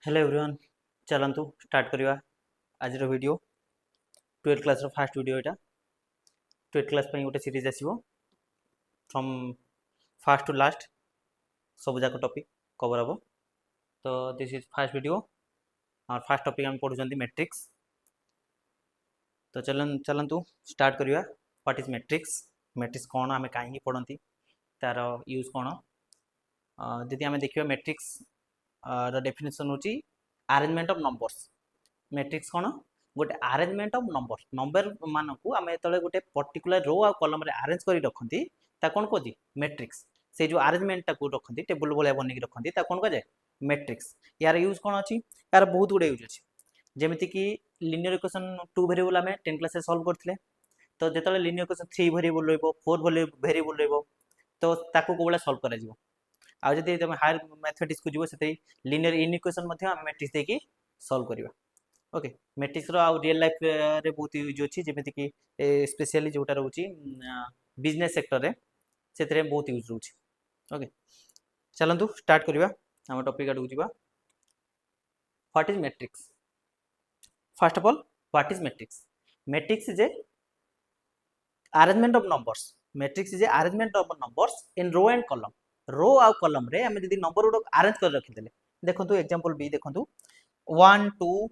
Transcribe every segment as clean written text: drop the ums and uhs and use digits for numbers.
Hello everyone चलतु start करवा आज video 12th class fast video यहाँ 12th क्लास गोटे सीरीज आसो फ्रॉम फास्ट टू लास्ट सब जाक टॉपिक कवर हम तो दिस इज फास्ट वीडियो और फास्ट टॉपिक हम पढ़ुं मैट्रिक्स। तो चलतु स्टार्ट करवा व्हाट इज मैट्रिक्स मैट्रिक्स कौन आम कहीं पढ़ती तार यूज कौन जदि आम देखा मैट्रिक्स डेफिनेशन होची अरेंजमेंट ऑफ नंबर्स। मैट्रिक्स कौन गोटे अरेंजमेंट ऑफ नंबर्स नंबर मान को आम जो गोटे पर्टिकुलर रो आ कलम रे अरेंज कर रखती कौन कहती मैट्रिक्स। से जो अरेंजमेंट को रखती टेबुल भाया बन रखती कौन कह जाए मैट्रिक्स। यार यूज कौन अच्छी यार बहुत गुड़े यूज अच्छी जमीती कि लिनियर इक्वेशन 2 वेरिएबल आम 10 क्लास सॉल्व करते तो जो लिनियर इक्वेशन 3 वेरिएबल रही 4 वेरिएबल रही तो ताको को सॉल्व कर आज जब तुम हायर मैथमेटिक्स को जीव से लिनियर इनइक्वेशन मैट्रिक्स देकी सॉल्व करवा। ओके मैट्रिक्स आउ रियल लाइफ रे बहुत यूज अच्छी जमीती कि स्पेशली जोटा रोचे बिजनेस सेक्टर रे से बहुत यूज रोचे। ओके चलतु स्टार्ट करवा आम टॉपिक आड़ को what is matrix. First of all what is matrix. Matrix is a arrangement of numbers. Matrix is a arrangement of numbers in row and column. Row आउ कॉलम रे हम जदी नंबर गुड अरेंज कर रखिदेले देखंतु example B देखंतु 1 2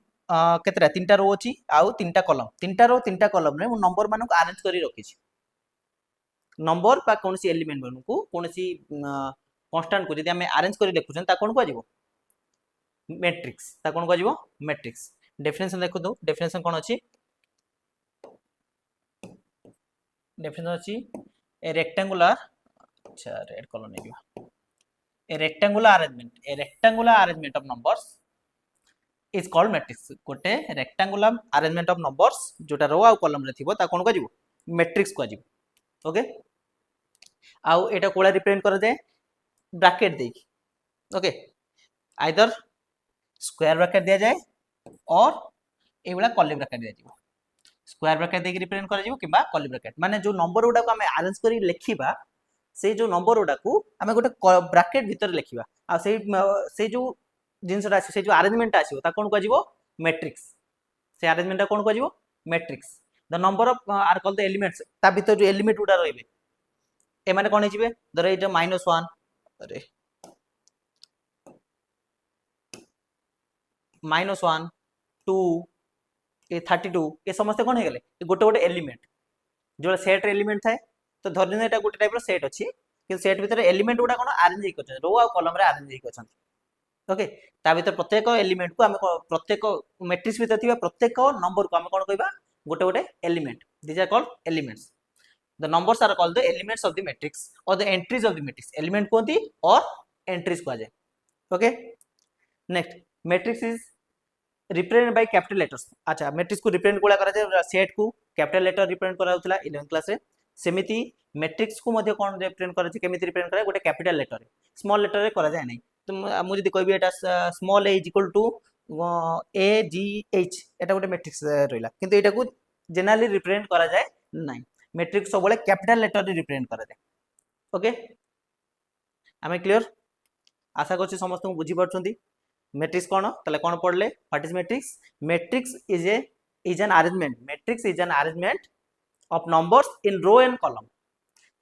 केतरा तीनटा रो अछि आउ तीनटा कॉलम रे मु नंबर मानक अरेंज करी रखी छी। नंबर पा कोनसी एलिमेंट मानकू कोनसी कांस्टेंट को जदी हम अरेंज करी लिखुछन ता कोन को आजिवो मैट्रिक्स। ता कोन को आजिवो मैट्रिक्स। डेफिनेशन देखंतु डेफिनेशन कोन अछि डेफिनेशन अछि ए रेक्टेंगुलर अच्छा रेड कलर नहीं ए rectangular arrangement of numbers is called matrix. गोटे रेक्टेंगुलर अरेंजमेंट ऑफ नंबर्स जोटा रो आ कॉलम रे थिबो ता कोन को जिवो मैट्रिक्स को जिवो। ओके आउ एटा कोला रिप्रेजेंट कर जाए ब्रैकेट देकी। ओके आइदर स्क्वायर ब्रैकेट दिया जाए और एबला कर्ली ब्रैकेट दिया जिवो। स्क्वायर ब्रैकेट देकी रिप्रेजेंट कर जिवो किबा कर्ली ब्रैकेट माने जो नंबर गुडा को हम अरेंज करी लिखिबा से जो नंबर गुडा को आम गोटे ब्रैकेट भीतर लिखा आ से जो जिनसा से जो अरेंजमेंट आसो कौन कह मैट्रिक्स। से अरेंजमेंट कौन कह matrix. The number of are called the elements ता भीतर जो एलिमेंट गुडा रहिबे ए माने कोन हिजिबे धर एटा -1 अरे -1 2 ए 32 ए समस्त कोन हे गेले गोटे गोटे एलिमेंट जो सेट एलिमेंट थाए तो धरने एटा गोटे टाइप रो सेट अछि कि सेट भीतर एलिमेंट गुडा कोन अरेंज हे करछन रो आ कॉलम रे अरेंज हे करछन। ओके ता भीतर प्रत्येक एलिमेंट को हम प्रत्येक मैट्रिक्स भीतर थिबा प्रत्येक नंबर को हम कोन कहबा गोटे गोटे element this are called elements. The numbers are called the elements of the matrix और the entries of the matrix. Element कोंती और एंट्रीज को आ जाए। Okay next matrix is represented by capital letters. अच्छा मैट्रिक्स को रिप्रेजेंट कोला करा जाय सेट को कैपिटल लेटर रिप्रेजेंट करा होतला 11th क्लास रे सेमिति मैट्रिक्स को मध्य कोन रिप्रेजेंट करा छै केमिति रिप्रेजेंट करा गोटे कैपिटल लेटर स्मॉल लेटर रे करा जाय नै। तो मु जदी कहबी एटा small a equal to a g h एटा गोटे मैट्रिक्स रहला किंतु एटा को जनरली रिप्रेजेंट करा जाय नै। मैट्रिक्स सब बळे कैपिटल लेटर रे रिप्रेजेंट करा जाय। ओके आमे क्लियर आशा करछि समस्त बुझी परछंती मैट्रिक्स कोन तले कोन पढले what is matrix. Matrix is an arrangement matrix is an arrangement of numbers in row and column.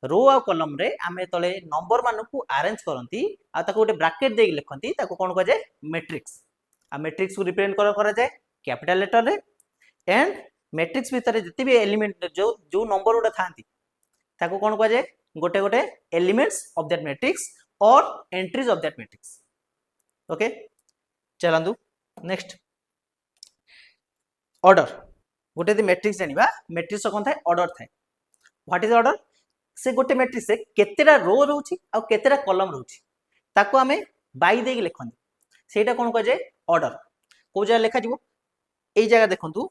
Row आ कॉलम रे आमे तले नंबर मान को अरेंज करंती आ ताको गोटे ब्रैकेट देक लिखंती ताको कोन कह जाय मैट्रिक्स। आ मैट्रिक्स को रिप्रेजेंट करा जाय कैपिटल लेटर रे एंड मैट्रिक्स भीतर जति भी एलिमेंट जो जो नंबर गुडा थांती ताको कोन कह जाय गोटे गोटे एलिमेंट्स ऑफ दैट मैट्रिक्स और entries of that matrix. Okay चलंदु नेक्स्ट ऑर्डर। गोटे दि मैट्रिक्स जानिबा मैट्रिक्स कोन थाए ऑर्डर थाए। व्हाट इज ऑर्डर से गोटे मैट्रिक्स से केतेरा रो रहउची आ केतेरा कॉलम रहउची ताको हमें बाई देक लिखन सेटा कोन कह जाय ऑर्डर। को जगह लिखा जिवो एई जगह देखंतु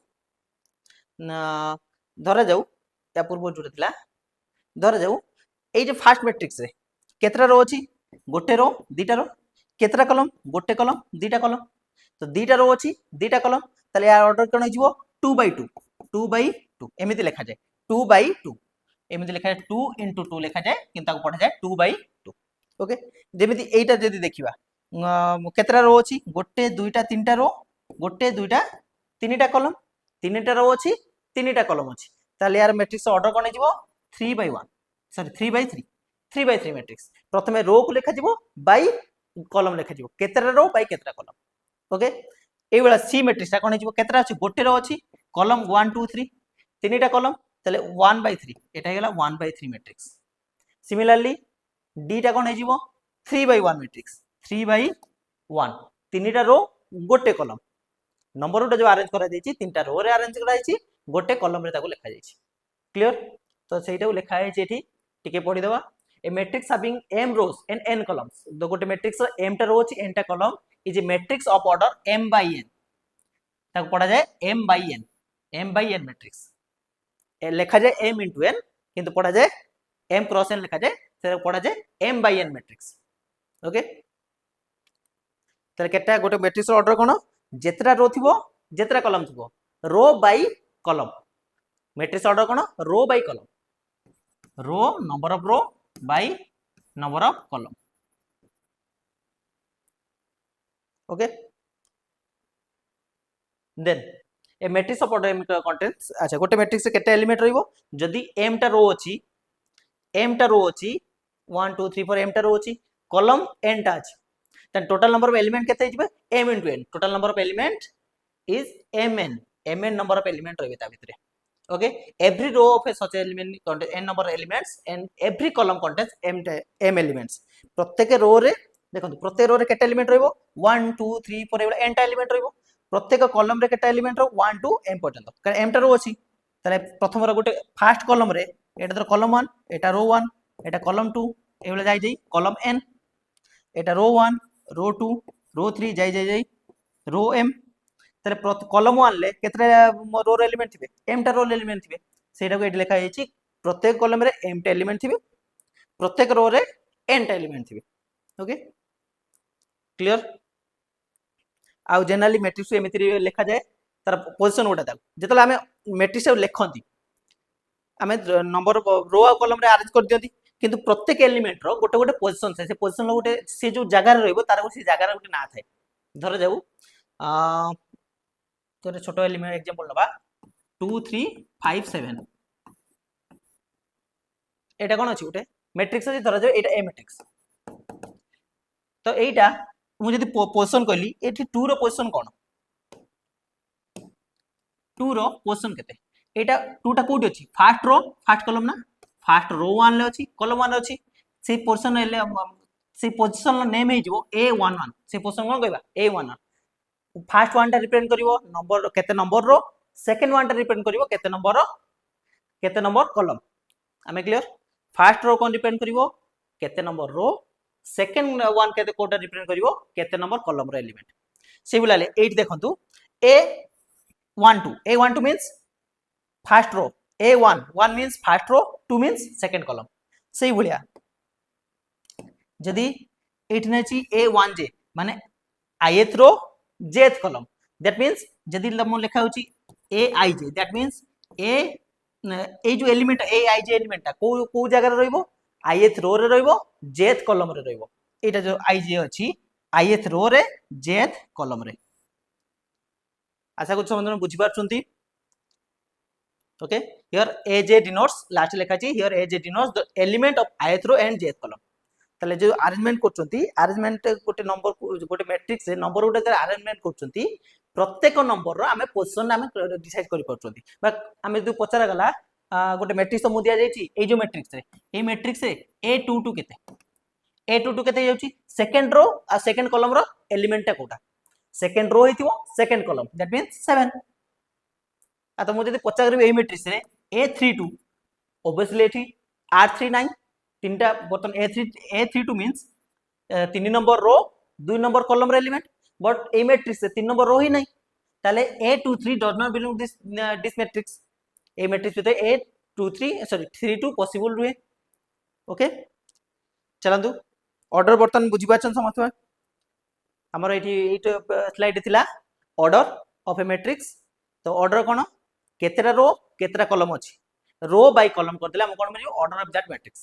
धरा जाऊ या पूर्व जोटा थिला धरा जाऊ एई जे फर्स्ट मैट्रिक्स रे केतेरा रो अछि गोटे रो दीटा रो केतेरा कॉलम गोटे कॉलम दीटा कॉलम तो दीटा रो अछि दीटा कॉलम तले यार ऑर्डर कोन हिजिवो 2/2 एमिति लिखा जाय 2/2 एमिति लिखा जाय 2 into 2 लिखा जाय किंतु पढ़ा जाय 2/2। ओके जेमिति एटा जदी देखिबा केतरा रो अछि गोटे दुईटा तीनटा रो गोटे दुईटा तीनटा कॉलम तीनटा रो अछि तीनटा कॉलम अछि ताले यार मैट्रिक्स ऑर्डर कोन हिजबो 3/1 सॉरी 3/3 3/3 मैट्रिक्स प्रथमे रो को लेखा जिवो बाय कॉलम लेखा जिवो केतरा रो बाय केतरा कॉलम ओके ए वाला सी मैट्रिक्स ता कोन हिजबो केतरा अछि गोटे रो अछि कॉलम 1 2 3 तीनटा कॉलम ताले 1/3 एटा हेला 1/3 मैट्रिक्स सिमिलरली डी टा कोन हिजबो 3/1 मैट्रिक्स 3/1 तीनटा रो गोटे कॉलम नंबर जो अरेंज करा जायछि तीनटा रो रे अरेंज करा जायछि गोटे कॉलम रे ताको लिखा जायछि क्लियर तो सेटा लिखा है एठी टिके पढी देबा a matrix having m rows and n columns दो गोटे मैट्रिक्स m टा रो अछि n टा column is a matrix of order m by n ताको पढा जाय m by n matrix A लिखा जाय m into n किंतु पढा जाय m क्रॉस n लिखा जाय से पढा जाय m by n matrix okay तले केटा गोटे मैट्रिक्स ऑर्डर कोन जेतरा रो थिबो जेतरा कॉलम थिबो row by column matrix order कोन row by column row number of row by number of column okay then a matrix of order m contents अच्छा गोटे matrix से केटा एलिमेंट रहइबो जदी m टा रो अछि 1 2 3 4 m टा रो अछि कॉलम n टा अछि then total number of element केते हिजबे m into n total number of element is mn number of element रहबे ता भितरे okay every row of a such element contains n number of elements and every column contains m elements प्रत्येक रो रे देखंतु प्रत्येक रो रे केते एलिमेंट रहबो 1 2 3 4 एबा n टा एलिमेंट रहबो प्रत्येक कॉलम रे केते एलिमेंट रो 1 2 m पर्यंत कारण m टा रो अछि तले प्रथम रो गोटे फर्स्ट कॉलम रे एटा तो कॉलम 1 एटा रो 1 एटा कॉलम 2 एबा जाई जाई कॉलम n एटा रो 1 रो 2 रो 3 जाई जाई जाई रो m तले कॉलम 1 ले केतरा रो एलिमेंट थिबे m टा रो एलिमेंट थिबे सेटा को एट लिखा जायछि प्रत्येक कॉलम रे m टा एलिमेंट थिबे प्रत्येक रो रे n टा एलिमेंट थिबे ओके क्लियर आ जनरली मैट्रिक्स एमिति लिखा जाय तार पोजीशन गोटा दा जेतला हमें मैट्रिक्स लेखंती हमें नंबर रो आ कॉलम रे अरेंज कर दियंती किंतु प्रत्येक एलिमेंट रो गोटे गोटे पोजीशन से पोजीशन गोटे से जो जगह रे रहबो तार से जगह रे गोटे ना थाए धर जाऊ तो छोटो एलिमेंट एग्जांपल लबा 2 3 5 7 एटा कोन अछि गोटे मैट्रिक्स अछि धर जाऊ एटा ए मैट्रिक्स तो एटा मु जदी पोजीशन कहली एठी 2 रो पोजीशन कोन 2 रो पोजीशन केते एटा 2 टा कोठी अछि फर्स्ट रो फर्स्ट कॉलम ना फर्स्ट रो 1 ले अछि कॉलम 1 अछि से पोजीशन ले से पोजीशन नेम हे जिवो a11 से पोजीशन कोन कहबा a11 फर्स्ट वन टा रिप्रेजेंट करिवो नंबर केते नंबर रो सेकंड वन टा रिप्रेजेंट करिवो केते नंबर कॉलम हमें क्लियर फर्स्ट रो कोन रिप्रेजेंट करिवो केते नंबर रो सेकंड वन केते कोटा रिप्रेजेंट करिवो केते नंबर कॉलम रो एलिमेंट से बुलाले 8 देखंतु a12 means first row a1 means first row 2 means second column सही बुलिया जदी 8 नेची a1j माने ith row jth column that means जदी हम लिखा होची aij that means ए जो एलिमेंट aij एलिमेंट को जगह रे रहइबो ith row रे रहइबो jth column रे रहइबो एटा जो ij अछि ith row रे jth column रे आशा कुछ समझ में बुझी पारछंती okay here aj denotes last लिखा छी here aj denotes the element of ith row and jth column तले जो अरेंजमेंट करछंती अरेंजमेंट गोटे नंबर गोटे मैट्रिक्स से नंबर गोटे अरेंजमेंट करछंती प्रत्येक नंबर रो हमें पोजीशन हमें डिसाइड करि परछंती बा हमें जो पचरा गला गोटे मैट्रिक्स तो मु दिया जायछि ए जो मैट्रिक्स रे a22 केते जाउछि सेकंड रो आ सेकंड कॉलम रो एलिमेंट टा कोटा सेकंड रो हिथिबो सेकंड कॉलम दैट मींस 7 आ तो मु जदी पचरा करबे ए मैट्रिक्स रे a32 ऑब्वियसली एठी r39 तीनटा बर्तन a32 मींस 3 नंबर रो 2 नंबर कॉलम रे एलिमेंट बट ए मैट्रिक्स से 3 नंबर रो ही नहीं ताले a23 does not belong this matrix A matrix पे a23 सॉरी 32 पॉसिबल रुए ओके चलंतु ऑर्डर बर्तन बुझी पाछन समस्त हमर एठी स्लाइड थिला ऑर्डर ऑफ ए मैट्रिक्स तो ऑर्डर कोन केतेरा रो केतेरा कॉलम अछि रो बाय कॉलम कर देला हम कोन मिलियो order of that matrix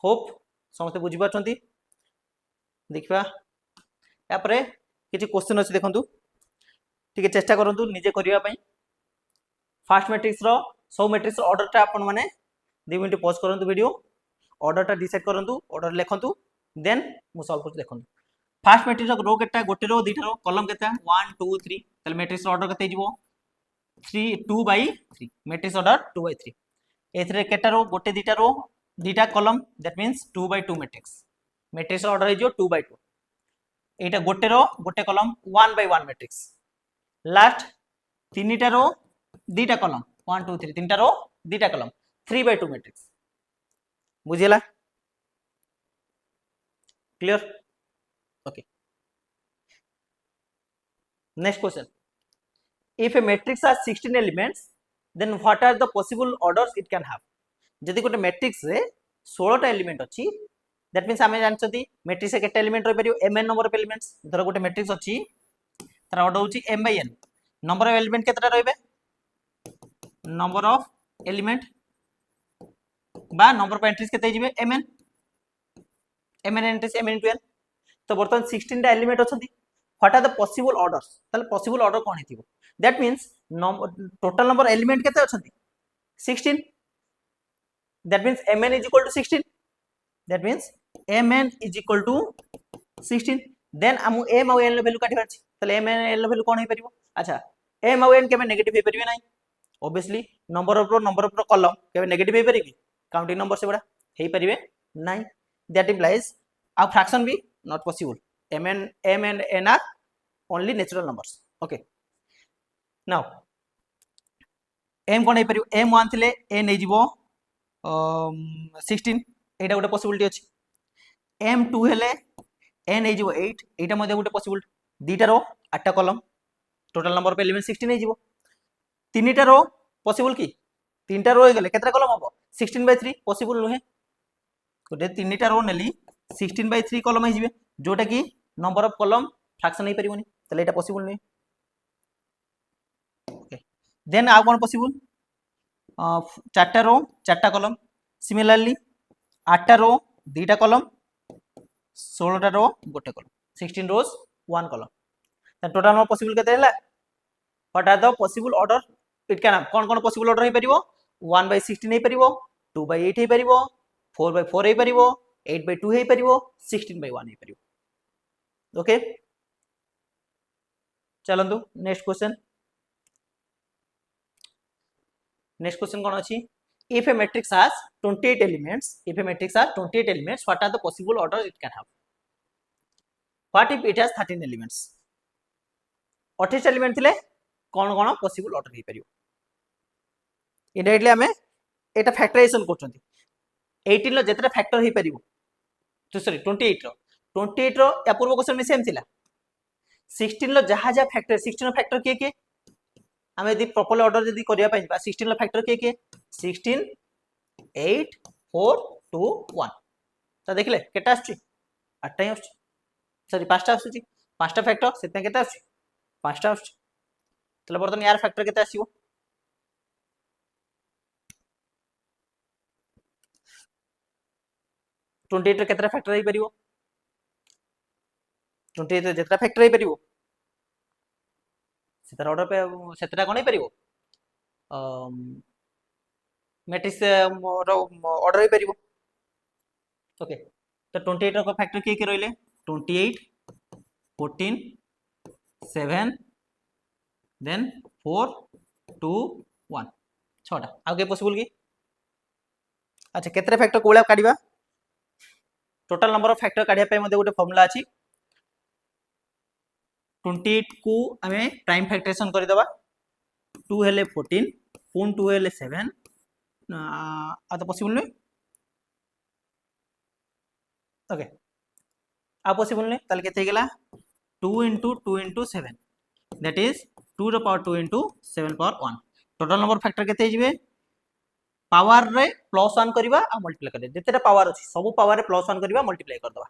hope समस्त बुझी पाछंती देखिबा यापर किसी क्वेश्चन अच्छे देखो टी चेष्टा करूँ निजे करने फास्ट मैट्रिक्स सब मैट्रिक्स ऑर्डरटा आपण मैंने 2 मिनट पॉज करूँ वीडियो ऑर्डरटा डिसाइड करूँ ऑर्डर लिखु देन मु सॉल्व कर देखूँ फास्ट मैट्रिक्स रो केटा गोटे रो दुईटा रो कलम केता 1 2 3 ताले मैट्रिक्स ऑर्डर केते जीवो 3 2/3 मैट्रिक्स ऑर्डर 2/3 एथरे केटा रो गोटे दुईटा कलम दैट मींस 2/2 मैट्रिक्स ऑर्डर हे जो 2/2 एटा गोटे रो गोटे कलम 1/1 मैट्रिक्स लास्ट तीनटा रो दुईटा कलम 1 2 3 तीनटा रो दुईटा कलम 3/2 मैट्रिक्स बुझिला clear okay next question if a matrix has 16 elements then what are the possible orders it can have जदि गोटे मैट्रिक्स रे 16 टा एलिमेंट अछि दैट मींस हमें जानछथि मैट्रिक्स रे केटा एलिमेंट रहि परियो mn नंबर ऑफ एलिमेंट्स धर गोटे मैट्रिक्स अछि तार ऑर्डर होछि m/n नंबर ऑफ एलिमेंट केतटा रहबे नंबर ऑफ एलिमेंट बा नंबर ऑफ एंट्रीज केते जिवे mn एंट्रीज mn * n तो बर्तमान 16 टा एलिमेंट अछथि what are the possible orders ताले पॉसिबल ऑर्डर कोन हेतिबो that means total number element केते अछथि 16 that means mn is equal to 16 that means mn is equal to 16 then हम m और n लो वैल्यू काटी पारछि तले m n l लो वैल्यू कोन हे परिबो अच्छा m और n केबे नेगेटिव हे परिबे नै ऑब्वियसली नंबर ऑफ कॉलम केबे नेगेटिव हे परिबे काउंटिंग नंबर से बड़ा हे परिबे नै दैट इंप्लाइज आ फ्रैक्शन भी not possible m and n are only natural numbers okay now m कोन हे परिबो m1 थिले n हे जिवो 16 एटा गोटे पॉसिबिलिटी अछि m2 हेले n हे जिवो 8 एटा मध्ये गोटे पॉसिबल दीटा रो 8टा column total number of element 16 हे जिवो तीनटा रो पॉसिबल की तीनटा रो हे गेले केतरा कॉलम हबो 16/3 पॉसिबल नहे गोटे तीनटा रो नेली 16/3 कॉलम हे जिवे जोटा की नंबर ऑफ कॉलम फ्रैक्शन हे परिबोनी तले एटा पॉसिबल नहे ओके देन आ कोन पॉसिबल 4टा रो 4टा कॉलम सिमिलरली 8टा रो 2टा कॉलम 16टा रो गोटे कॉलम 16 रोज 1 कॉलम त टोटल नंबर पॉसिबल केते हैला what are the possible order it can कोन पॉसिबल ऑर्डर हे परिबो 1/16 हे परिबो 2/8 हे परिबो 4/4 हे परिबो 8/2 हे परिबो 16/1 हे परिबो ओके चलंतु नेक्स्ट क्वेश्चन कौन अछि if a matrix has 28 elements what are the possible orders it can have what if it has 13 elements 28 element थिले कोन पॉसिबल ऑर्डर हे परियो इनडायरेक्टली हमें एटा फैक्टराइजेशन करछंती 18 लो जेतरा फैक्टर हे परियो तो सॉरी 28 रो या पूर्व क्वेश्चन में सेम थिला 16 लो जहा जहा फैक्टर 16 रो फैक्टर के हमें यदि प्रॉपर्ली ऑर्डर यदि करिया पाइ 16 लो फैक्टर के 16 8 4 2 1 तो देखले केटा आछी 8टा ही आछी सॉरी 5टा आछी 5टा फैक्टर सेते केटा आछी 5टा आछी तले बर्तन यार फैक्टर केटा आसीबो 28 रे केतरा फैक्टर हे परिबो 28 रे जेतरा फैक्टर हे परिबो सेतरा ऑर्डर पे सेतरा कोन हे परिबो मैट्रिक्स रो ऑर्डर हे परिबो ओके तो 28 रो फैक्टर के रहले 28 14 7 देन 4 2 1 6टा आगे पॉसिबल की अच्छा केतरा फैक्टर कोला काढिबा टोटल नंबर ऑफ फैक्टर काढिया पे मध्ये गोटे फार्मूला अछि 28 को हमें प्राइम फैक्टराइजेशन कर देबा 2 हेले 14 पुन 2 हेले 7 आ तो पॉसिबल नहीं ओके आ पॉसिबल नहीं ताले केते गेला 2 * 2 * 7 दैट इज 2 रो power 2 * 7 power 1 total number factor केते जिवे पावर रे +1 करबा आ मल्टीप्लाई कर दे जेतेटा पावर अछि सब पावर रे +1 करबा मल्टीप्लाई कर दबा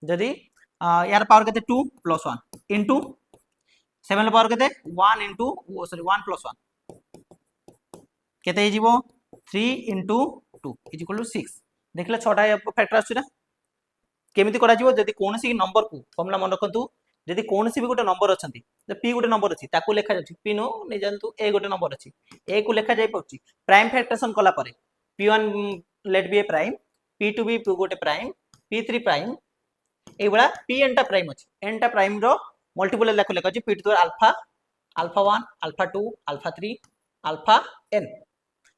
जदी यार पावर केते 2 + 1 इनटू 7 पावर केते 1 इनटू सॉरी 1 + 1 केते हे जीवो 3 * 2 इज इक्वल टू 6 देखले 6टा फैक्टर आछी ना केमिति करा जीवो जदी कोनसी नंबर को फार्मूला मन रखंतु जदि कौन सी भी गोटे नंबर अच्छा पी गोटे नंबर अच्छी ताकू लिखा जाए पी नो नहीं जानतु ए गोटे नंबर अच्छी ए को लिखा जाए पार्टी प्राइम फैक्टरेशन कला परे p1 लेट बी ए प्राइम p2 भी गोटे प्राइम p3 प्राइम ए बड़ा pn टा प्राइम अच्छी n टा प्राइम रो मल्टीपल लाख लिखा अछि p2 alpha alpha 1 alpha 2 alpha 3 alpha n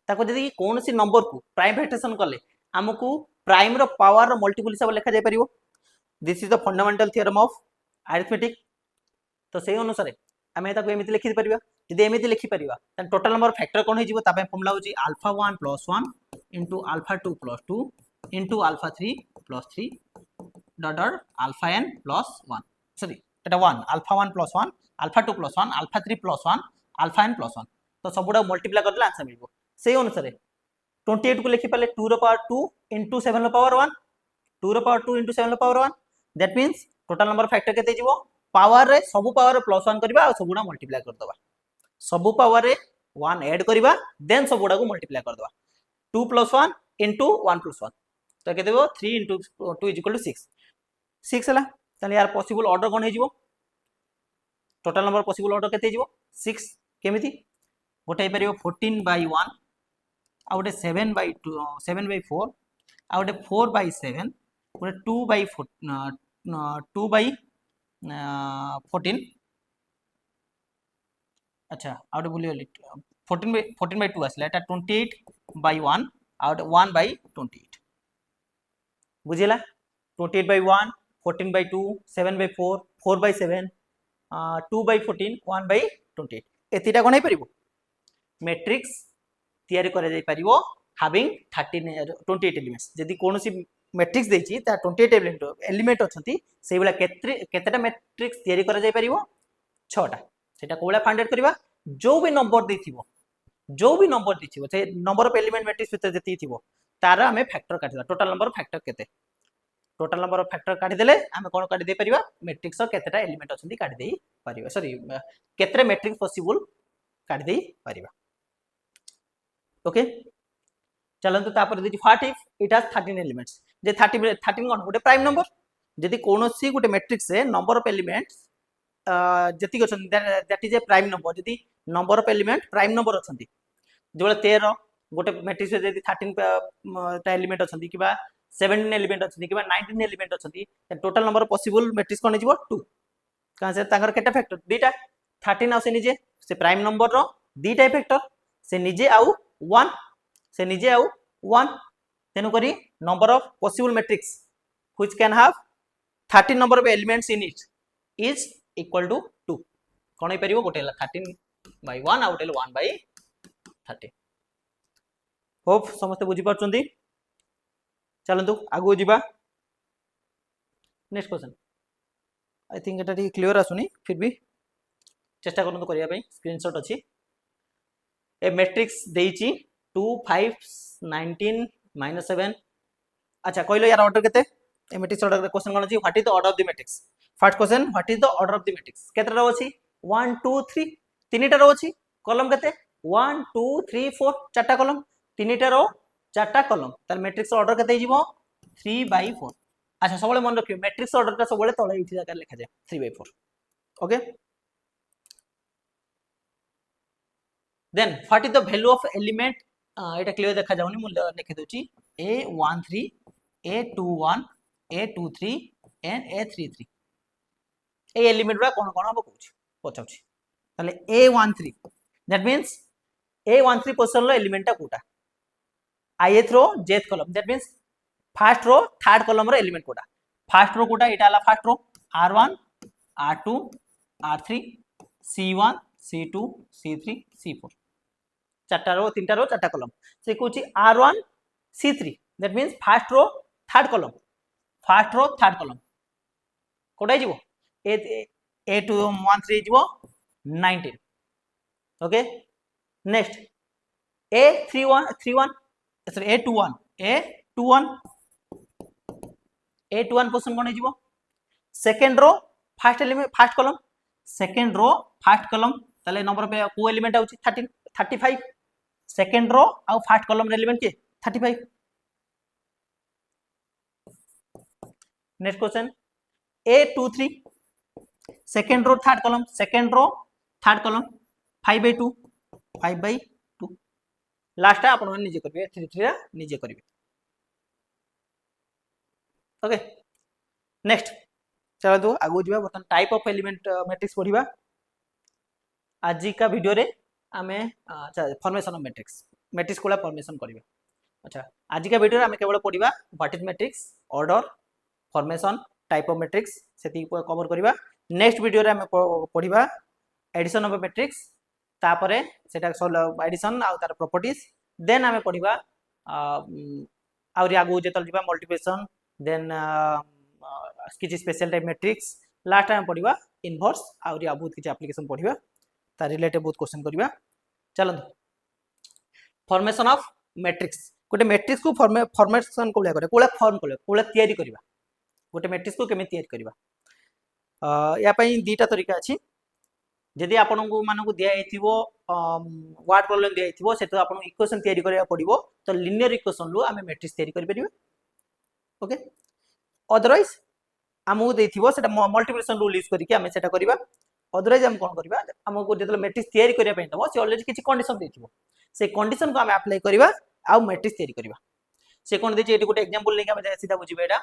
ताको जदि कौन सी नंबर को प्राइम फैक्टरेशन कले हमकू प्राइम रो पावर रो मल्टीपल हिसाब लिखा जाय परिबो this is the fundamental theorem of arithmetic तो से अनुसार आम एमती लिखि पारिबा जदि एमती लिखि पारिबा त टोटल नंबर फैक्टर कोन होइजिवो ता फॉर्मूला होची alpha 1 + 1 into alpha 2 + 2 into alpha 3 + 3 dot dot alpha n + 1 sorry एटा 1 alpha 1 + 1 alpha 2 + 1 alpha 3 + 1 alpha n + 1 तो सबुडा मल्टीप्लाई करले आंसर मिलबो से अनुसार 28 को लिखि पाले 2 रो पावर 2 इनटू 7 रो पावर 1 2 रो पावर 2 इनटू 7 रो power 1 that means total number factor केते जीवो पावर रे सबु पावर रे +1 करबा आ सबुडा मल्टीप्लाई कर दबा सबु पावर रे 1 ऐड करबा देन सबुडा को मल्टीप्लाई कर दबा 2 + 1 इनटू 1 + 1 तो केते देबो 3 इनटू 2 = 6 6 हला तने यार पॉसिबल ऑर्डर कोन हे जीवो टोटल नंबर पॉसिबल ऑर्डर केते जीवो 6 केमिति गोटे हे परिबो 14/1 आ गोटे 7/2 7/4 आ गोटे 4/7 गोटे 2/14 अच्छा आ गोटे भूली गली 14/2 आसला एटा 28/1 आ गोटे 1/28 बुझिला 28/1 14/2 7/4 4/7 2/14 1/28 एतिटा कोन हे परिबो मैट्रिक्स तैयारी करा जाय परिबो हैविंग 28 एलिमेंट्स जदि कोनोसी मैट्रिक्स देछि ता 28 एलिमेंट अछंती सेही वाला केतेटा मैट्रिक्स तैयारी करा जाय परिबो 6टा सेटा कोला फाइंड करबा जो भी नंबर देथिबो से नंबर ऑफ एलिमेंट मैट्रिक्स भीतर जति थिबो तार हमें फैक्टर काटिदा टोटल नंबर फैक्टर केते टोटल नंबर ऑफ फैक्टर काटि देले हमें कोन काटि दे परिबा मैट्रिक्स केतेटा एलिमेंट अछंती काटि देई परिबा सॉरी केतेटा मैट्रिक्स पॉसिबल काटि देई परिबा ओके चलंतु तापर देछि what if it has 13 elements जे 13 कोन गोटे प्राइम नंबर जदि कोनोसी गोटे मैट्रिक्स रे नंबर ऑफ एलिमेंट्स जति अछन that is a prime number जदि number of element prime number अछंती जो 13 गोटे मैट्रिक्स रे जदि 13 टा एलिमेंट अछंती किबा 17 एलिमेंट अछंती किबा 19 एलिमेंट अछंती टोटल नंबर पॉसिबल मैट्रिक्स कोन हिजबो 2 का से ताकर केटा फैक्टर दीटा 13 आ से निजे से प्राइम नंबर रो दीटा फैक्टर से निजे आउ 1 से निजे आउ 1 तेनु करी number of possible matrix which can have 13 number of elements in it is equal to 2 कोन हे परिबो गोटे 13/1 आ गोटे 1/13 होप समस्त बुझी पाछंती चलंतु आगो जिबा नेक्स्ट क्वेश्चन आई थिंक एटा ठी क्लियर आसुनी फिर भी चेष्टा करन तो करिया पई स्क्रीनशॉट अछि ए मैट्रिक्स देइची 2 5 19 -7 अच्छा कहलो यार ऑर्डर केते ए मैट्रिक्स ऑर्डर क्वेश्चन कोन अछि what is the order of the matrix first question what is the order of the matrix केते रो अछि 1 2 3 तीनटा रो अछि कॉलम केते 1 2 3 4 चारटा कॉलम तीनटा रो चारटा कॉलम तार मैट्रिक्स ऑर्डर केते हिजबो 3/4 अच्छा सबले मन रखियो मैट्रिक्स ऑर्डर का सबले तळे इठी जाकर लिखा जाय 3/4 okay then what is the value of element एटा क्लियर देखा जाउनी मु लिखि दोची a13 a21 a23 and a33 A element रा कोन कोन हम कहूची पचाउची ताले a13 that means a13 position लो एलिमेंट टा कोटा ith row jth column that means first row third column row element कोटा फर्स्ट रो कोटा एटा हला first row r1 r2 r3 c1 c2 c3 c4 चारटा रो तीनटा रो चारटा कॉलम से कहूची r1 c3 that means first row third column कोटा जीवो a213 जीवो 19 okay next a31 sorry a21 position कोन जीवो second row first element first column second row first column ताले नंबर पे को एलिमेंट आउची 13 35 सेकंड रो आ फर्स्ट कॉलम रे एलिमेंट के 35 next question a23 second row third column, second row third column 5/2 5/2 last आप निजे करेंगे 3 निजे करेंगे। ओके नेक्स्ट चलो आगु जा बर्तमान टाइप ऑफ एलिमेंट मैट्रिक्स पढ़ा। आज का वीडियो रे आमे formation of matrix matrix Cola formation करबा। अच्छा आज का वीडियो रे आमे केवल पढ़ा what is matrix, order, formation, type of matrix सेति कवर करबा। नेक्स्ट वीडियो रे आमे पढ़ा एडिशन ऑफ मैट्रिक्स, तापरे सेटा एडिशन आ तार प्रॉपर्टीज, देन आमे पढ़ा आउरी आगु जेतल जिबा मल्टीप्लिकेशन, देन किसी special type matrix, last time पढ़ा इनवर्स आउरी आ बहुत किसी एप्लीकेशन पढ़ा तार रिलेटेड बहुत क्वेश्चन करबा। चलନ୍ତୁ फॉर्मेशन ऑफ मैट्रिक्स, गोटे मैट्रिक्स को फॉर्मेशन को करे कोला फॉर्म करे कोला तयारी करबा, गोटे मैट्रिक्स को केमे तयारी करबा। या पई दीटा तरीका अछि। जदि आपन को मानन को दिया हेतिबो वर्ड प्रॉब्लम दिया हेतिबो सेतो आपन इक्वेशन तयारी करबा पड़िबो, तो लिनियर इक्वेशन लो आमे मैट्रिक्स तयारी कर परिबे। ओके अदरवाइज हमहु देथिबो सेटा मल्टीप्लिकेशन रूल यूज करके आमे सेटा करबा। अदरवाइज हम कोन करबा, हमको जेतले मैट्रिक्स तयारी करिया पय दबो से ऑलरेडी किछि कंडीशन देथिबो, से कंडीशन को आमे अप्लाई करबा आ मैट्रिक्स तयारी करबा। से कोन देछि एटी गोटे एग्जांपल लेके आमे सीधा बुझिबे। एटा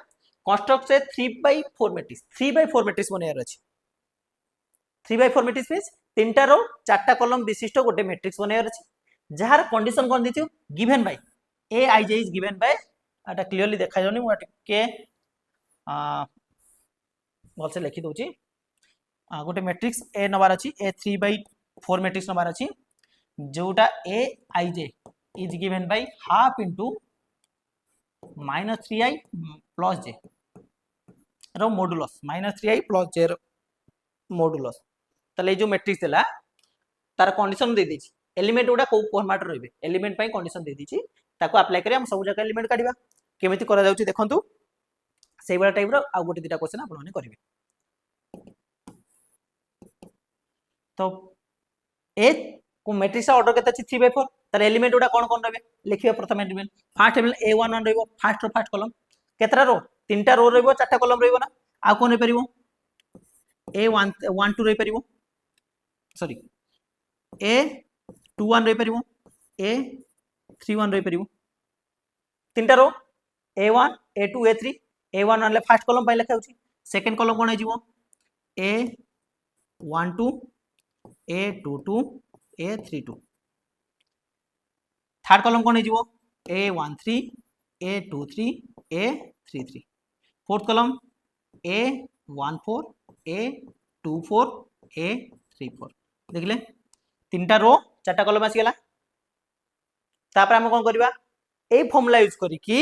कंस्ट्रक्ट से 3/4 मैट्रिक्स 3/4 मैट्रिक्स बनेयार अछि। 3/4 मैट्रिक्स मींस तीनटा रो चारटा कॉलम विशिष्ट गोटे मैट्रिक्स बनेयार अछि, जहार कंडीशन कोन देथियो given by a i j is given by, एटा क्लियरली देखा जाउनी मु के भल से लिखि दोची। गोटे मैट्रिक्स ए नंबर अछि, ए 3/4 मैट्रिक्स नंबर अछि, जोटा a i j is given by half into -3i plus j रो मॉडुलस -3i प्लस जे रो मॉडुलस। तले जो मैट्रिक्स देला तार कंडीशन दे दीची, एलिमेंट गुडा को फॉर्मेट रहबे, एलिमेंट पई कंडीशन दे दीची, ताको अप्लाई करी हम सब जगह एलिमेंट काढिबा। केमिति करा जाउची देखंतु, सेही वाला टाइप रो आ गोटे दिटा क्वेश्चन आपण माने करिवे। तो ए को मैट्रिक्स ऑर्डर केते अछि 3/4, तार एलिमेंट गुडा कोन कोन रहबे लिखिबा। प्रथम एलिमेंट फर्स्ट एलिमेंट a11 रहबो, फर्स्ट कॉलम केतरा रो तीनटा रो रहबो, चारटा कॉलम रहबो ना। आ कोन रे परिबो a12 रही परिबो, सॉरी a21 रही परिबो, a31 रही परिबो। तीनटा रो a1 a2 a3, a1 वाले फर्स्ट कॉलम पय लिखा होची, सेकंड कॉलम कोन आइजिवो a12 a22 a32, third column कोन आइजिवो a13 a23 a33, fourth column a14 a24 a34। देखले तीनटा रो चारटा कॉलम आसी गेला। तापर हम कोन करबा, ए फॉर्मूला यूज करी कि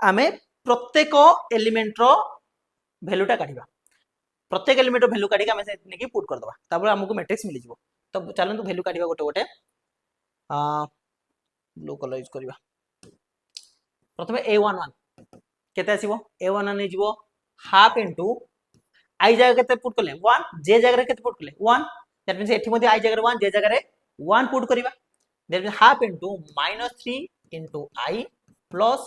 आमे प्रत्येक एलिमेंट रो वैल्यूटा काढिबा, प्रत्येक एलिमेंट रो वैल्यू काढी के आमे से नेकी पुट कर दबा, तापर हमको मैट्रिक्स मिलि जिवो। तो चलंतु वैल्यू काढिबा गोटे गोटे। ब्लू कलर यूज करबा। प्रथमे a11 केते आसीबो, a11 नै जिवो हाफ इनटू आई जगह केते पुट करले 1, जे जगह केते पुट करले 1, दैट मींस एठी मध्ये आई जगह 1 जे जगह 1 पुट करिबा। That means half into -3 into i plus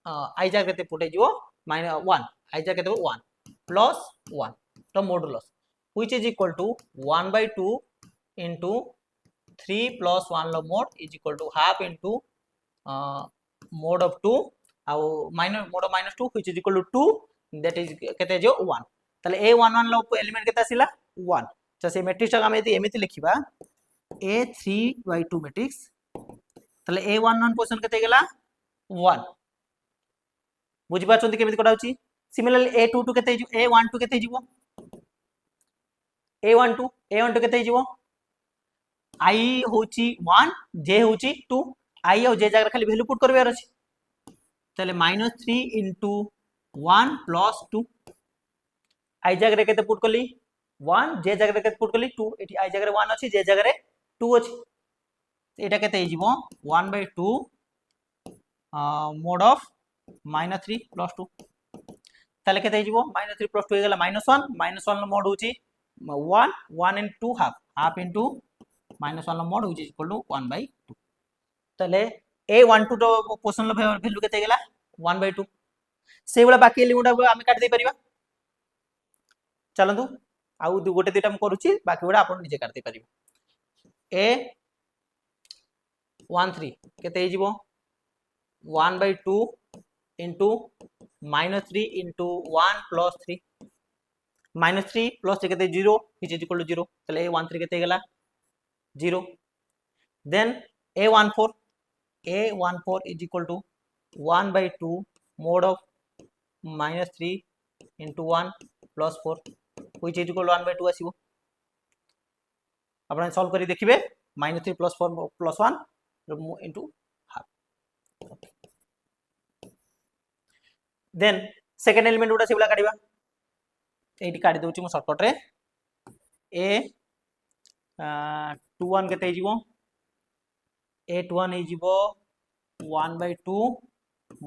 i जगह केते पुट जिवो -1, आई जगह केते 1 प्लस 1 तो modulus which is equal to 1/2 into 3 plus 1 लो mod is equal to half into mod of 2 आ mod of -2 which is equal to 2, that is केते जो 1। ताले a11 लो एलिमेंट केते आसिला 1। तो से मैट्रिक्स टा हम एमिति लिखिबा a3/2 मैट्रिक्स, ताले a11 पोजीशन केते गेला 1। बुझि पाछंती केमिति कोडा होची। सिमिलरली a22 केते हिजो, a12 केते हिजो, a12 केते हिजो, i होची 1 j होची 2, i और j जगह खाली वैल्यू पुट करबे अछि। ताले -3 इनटू 1 प्लस 2, आई जगह केते पुट करली 1, जे जगह केते पुट करली 2, एठी आई जगह 1 अछि, जे जगह 2 अछि। एटा केते हिजो 1/2 मोड ऑफ -3 प्लस 2, ताले केते हिजो -3 प्लस 2 हे गेला -1 लो मोड होची 1 इनटू हाफ इनटू -1 लो mod which is equal to 1/2। ताले a12 रो पोजीशन लो वैल्यू केते गेला 1/2। से वाला बाकी एलिमेंट हम काट दे परिबा। चलंतु आउ गोटे दुटा मैं करूची बाकी गुड़ा आप निजे काटि पारिबे ए 1 3 केते हे जिवो 1/2 into -3 into 1 plus 3 -3 plus 3 केते 0 which is equal to 0 तले ए 1 3 केते गेला 0 then a14 is equal to 1/2 mod of -3 into 1 plus 4 which is equal to 1/2 आसीबो आपण सॉल्व करी देखिबे -3 plus 4 plus 1 into half then second element उडा सेबला काढिबा एठी काढि दउची मो शॉर्टकट रे a 21 केते हिजिवो a21 हिजिवो 1/2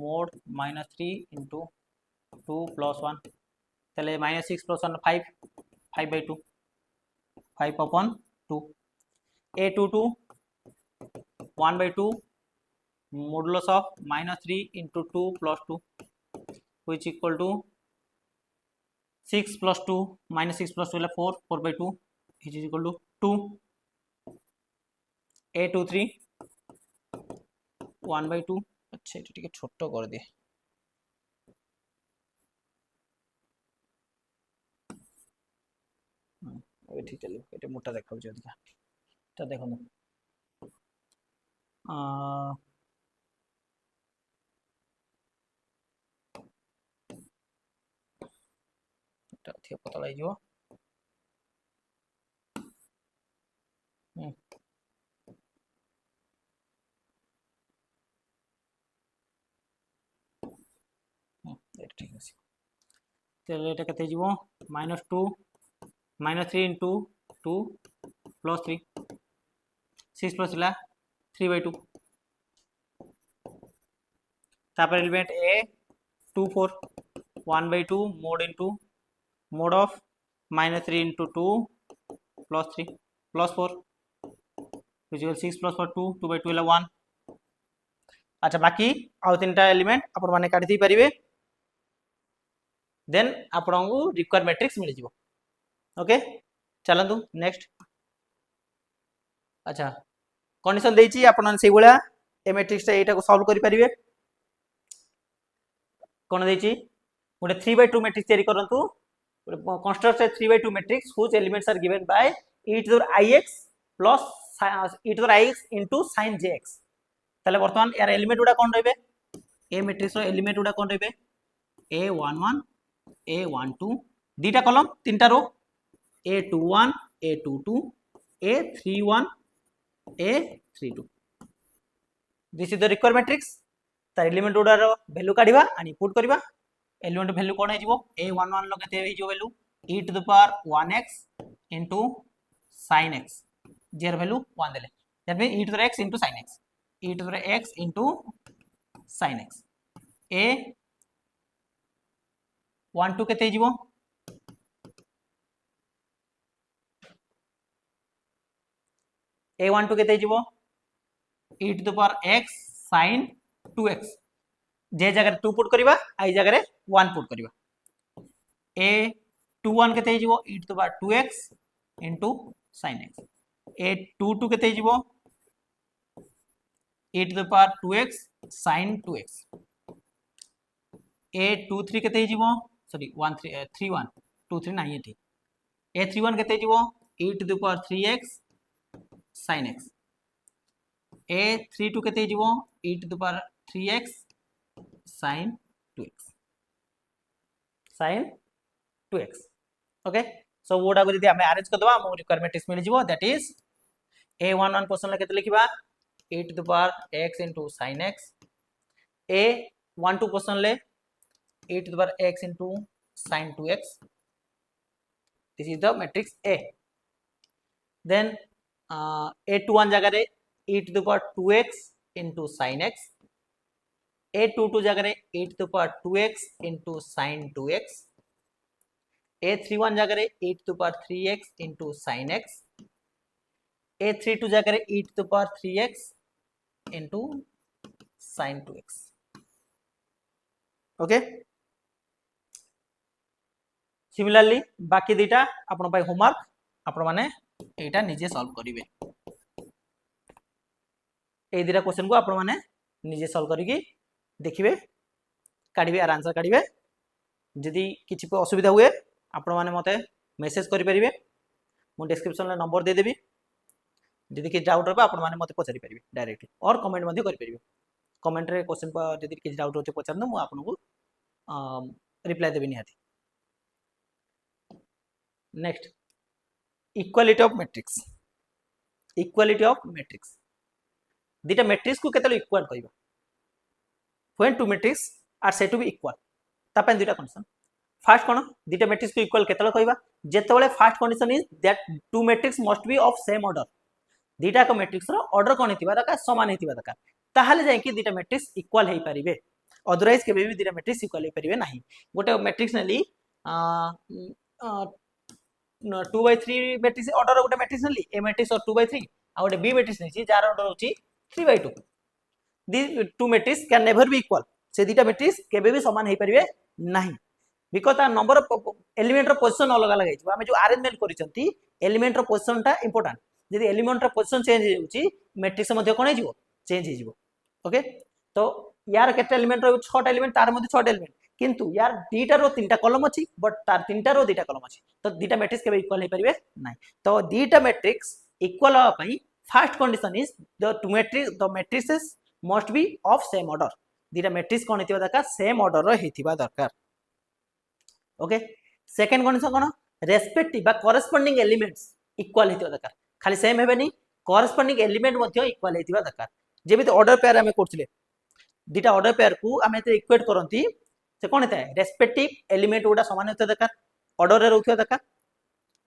mod -3 into 2 plus 1 तले -6 plus 1 5 5/2 5 upon 2 a22 1/2 modulus of -3 into 2 plus 2 which equal to 6 plus 2 -6 plus 2 4 4/2 which is equal to 2 a23 1/2 अच्छा ये ठीक है छोटो कर दिए ये चलिए ये मोटा देखा अधिका तो देखो पतला हो ठीक है तेरे एटा केते जीवो -2 -3 into 2 plus 3 6 plus ला 3/2 तापर element a 24 1/2 mod into mod of -3 into 2 plus 3 plus 4 which is 6 plus 4 2 2/2 ला 1 अच्छा बाकी आउ तीनटा एलिमेंट आपण माने काढी दी परिबे देन आपण को रिक्वायर मैट्रिक्स मिल जिवो ओके चलंतु नेक्स्ट अच्छा कंडीशन देछि आपण से बोला ए मैट्रिक्स एटा को सॉल्व करि परिबे कोन देछि गोटे 3/2 मैट्रिक्स तयारी करंतु construct 3/2 matrix whose elements are given by e to the ix plus e to the ix into sin jx तले वर्तमान यार एलिमेंट उडा कोन रहबे ए मैट्रिक्स रो एलिमेंट उडा कोन रहबे a11 a12 दीटा कॉलम तीनटा रो a21 a22 a31 a32 this is the require matrix तार element उडा रो value काढिबा आणि put करबा एलिमेंट वैल्यू कोन हे जिवो a11 लो केते हे जिवो value e to the power 1x into sin x जेर वैल्यू 1 देले that mean e to the x into sin x e to the x into sin x a 12 केते जिवो a12 केते जिवो e to the power x sin 2x जे जगह 2 put करबा आई जगह 1 put करबा a21 केते जिवो e to the power 2x into sin x a22 केते जिवो e to the power 2x sin 2x a23 केते जिवो सॉरी 31 23 नहीं एठी a31 केते जिवो e to the power 3x sin x a32 केते जिवो e to the power 3x sin 2x okay so Voda को यदि हमें अरेंज कर दबा हम रिक्वायर मैट्रिक्स मिल जिवो दैट इज a11 क्वेश्चन ला केते लिखिबा e to the power x into sin x a12 question ले e to the power x into sin 2x this is the matrix A then a21 जगह रे e to the power 2x into sin x a22 जगह रे e to the power 2x into sin 2x a31 जगह रे e to the power 3x into sin x a32 जगह रे e to the power 3x into sin 2x okay similarly बाकी दुटा आपण पाई homework आपण माने एटा निजे सॉल्व करिवे ए दुटा क्वेश्चन को आपण माने निजे सॉल्व करिकि देखिबे काढिबे आर आंसर काढिबे जदि किछि असुविधा हुए आपण माने मते मेसेज करि परिबे मु डिस्क्रिप्शन रे नंबर दे देबी जदि कि डाउट रहबा आपण माने मते पचारि परिबे डायरेक्टली और कमेंट मध्ये करि परिबे कमेंट रे क्वेश्चन पर जदि कि डाउट होते पचारनो मु आपन को रिप्लाई देबी निहाती नेक्स्ट इक्वालिटी ऑफ मैट्रिक्स दुटा मैट्रिक्स को केतलो इक्वल कहिबा when two matrix are said to be equal तापन दुटा कंडीशन फर्स्ट कोन दुटा मैट्रिक्स को इक्वल केतलो कहिबा जेतेबेले first condition is that two matrix must be of same order दुटा को मैट्रिक्स रो ऑर्डर कोन हेतिबा दरकार समान हेतिबा दरकार ताहाले जाय कि दुटा मैट्रिक्स इक्वल हेई परिबे अदरवाइज केबे भी दुटा मैट्रिक्स इक्वल हेई परिबे नाही गोटे मैट्रिक्स नेली 2/3 मैट्रिक्स ऑर्डर गोटे मैट्रिक्स नेली ए मैट्रिक्स और 2/3 आ गोटे बी मैट्रिक्स नेची जार ऑर्डर होची 3/2 these two matrices can never be equal से दुटा मैट्रिक्स केबे भी समान हेई परिबे नाही बिकॉज़ ता नंबर ऑफ एलिमेंट रो पोजीशन अलग अलग हेछि आमे जो अरेंजमेंट करिसंती एलिमेंट रो पोजीशन ता इंपोर्टेंट यदि एलिमेंट रो पोजीशन चेंज हेउची मैट्रिक्स मध्ये कोन हेजिवो चेंज हेजिवो ओके तो यार केते एलिमेंट रो 6 टा एलिमेंट तार मध्ये 6 टा एलिमेंट किंतु यार दुटा रो 3टा कॉलम अछि बट तार 3टा रो 2टा कॉलम अछि तो दुटा मैट्रिक्स केबे इक्वल हेई परिबे नाही तो दुटा मैट्रिक्स इक्वल होआ पई first condition is the matrices must be of same order दुटा मैट्रिक्स कोन हेतिबा दरकार सेम ऑर्डर रो हेतिबा दरकार ओके सेकंड कंडीशन कोन रेस्पेक्टिव बा कॉरेस्पोंडिंग एलिमेंट्स इक्वल हेतिबा दरकार खाली सेम हेबेनी कॉरेस्पोंडिंग एलिमेंट मध्ये इक्वल हेतिबा दरकार जेमिति ऑर्डर पेयर हमें करथिले दुटा ऑर्डर पेयर को हमें तो इक्वेट करंती से कोन हेता रेस्पेक्टिव एलिमेंट गुडा समान हेतिबा दरकार ऑर्डर रे रहथिबा दरकार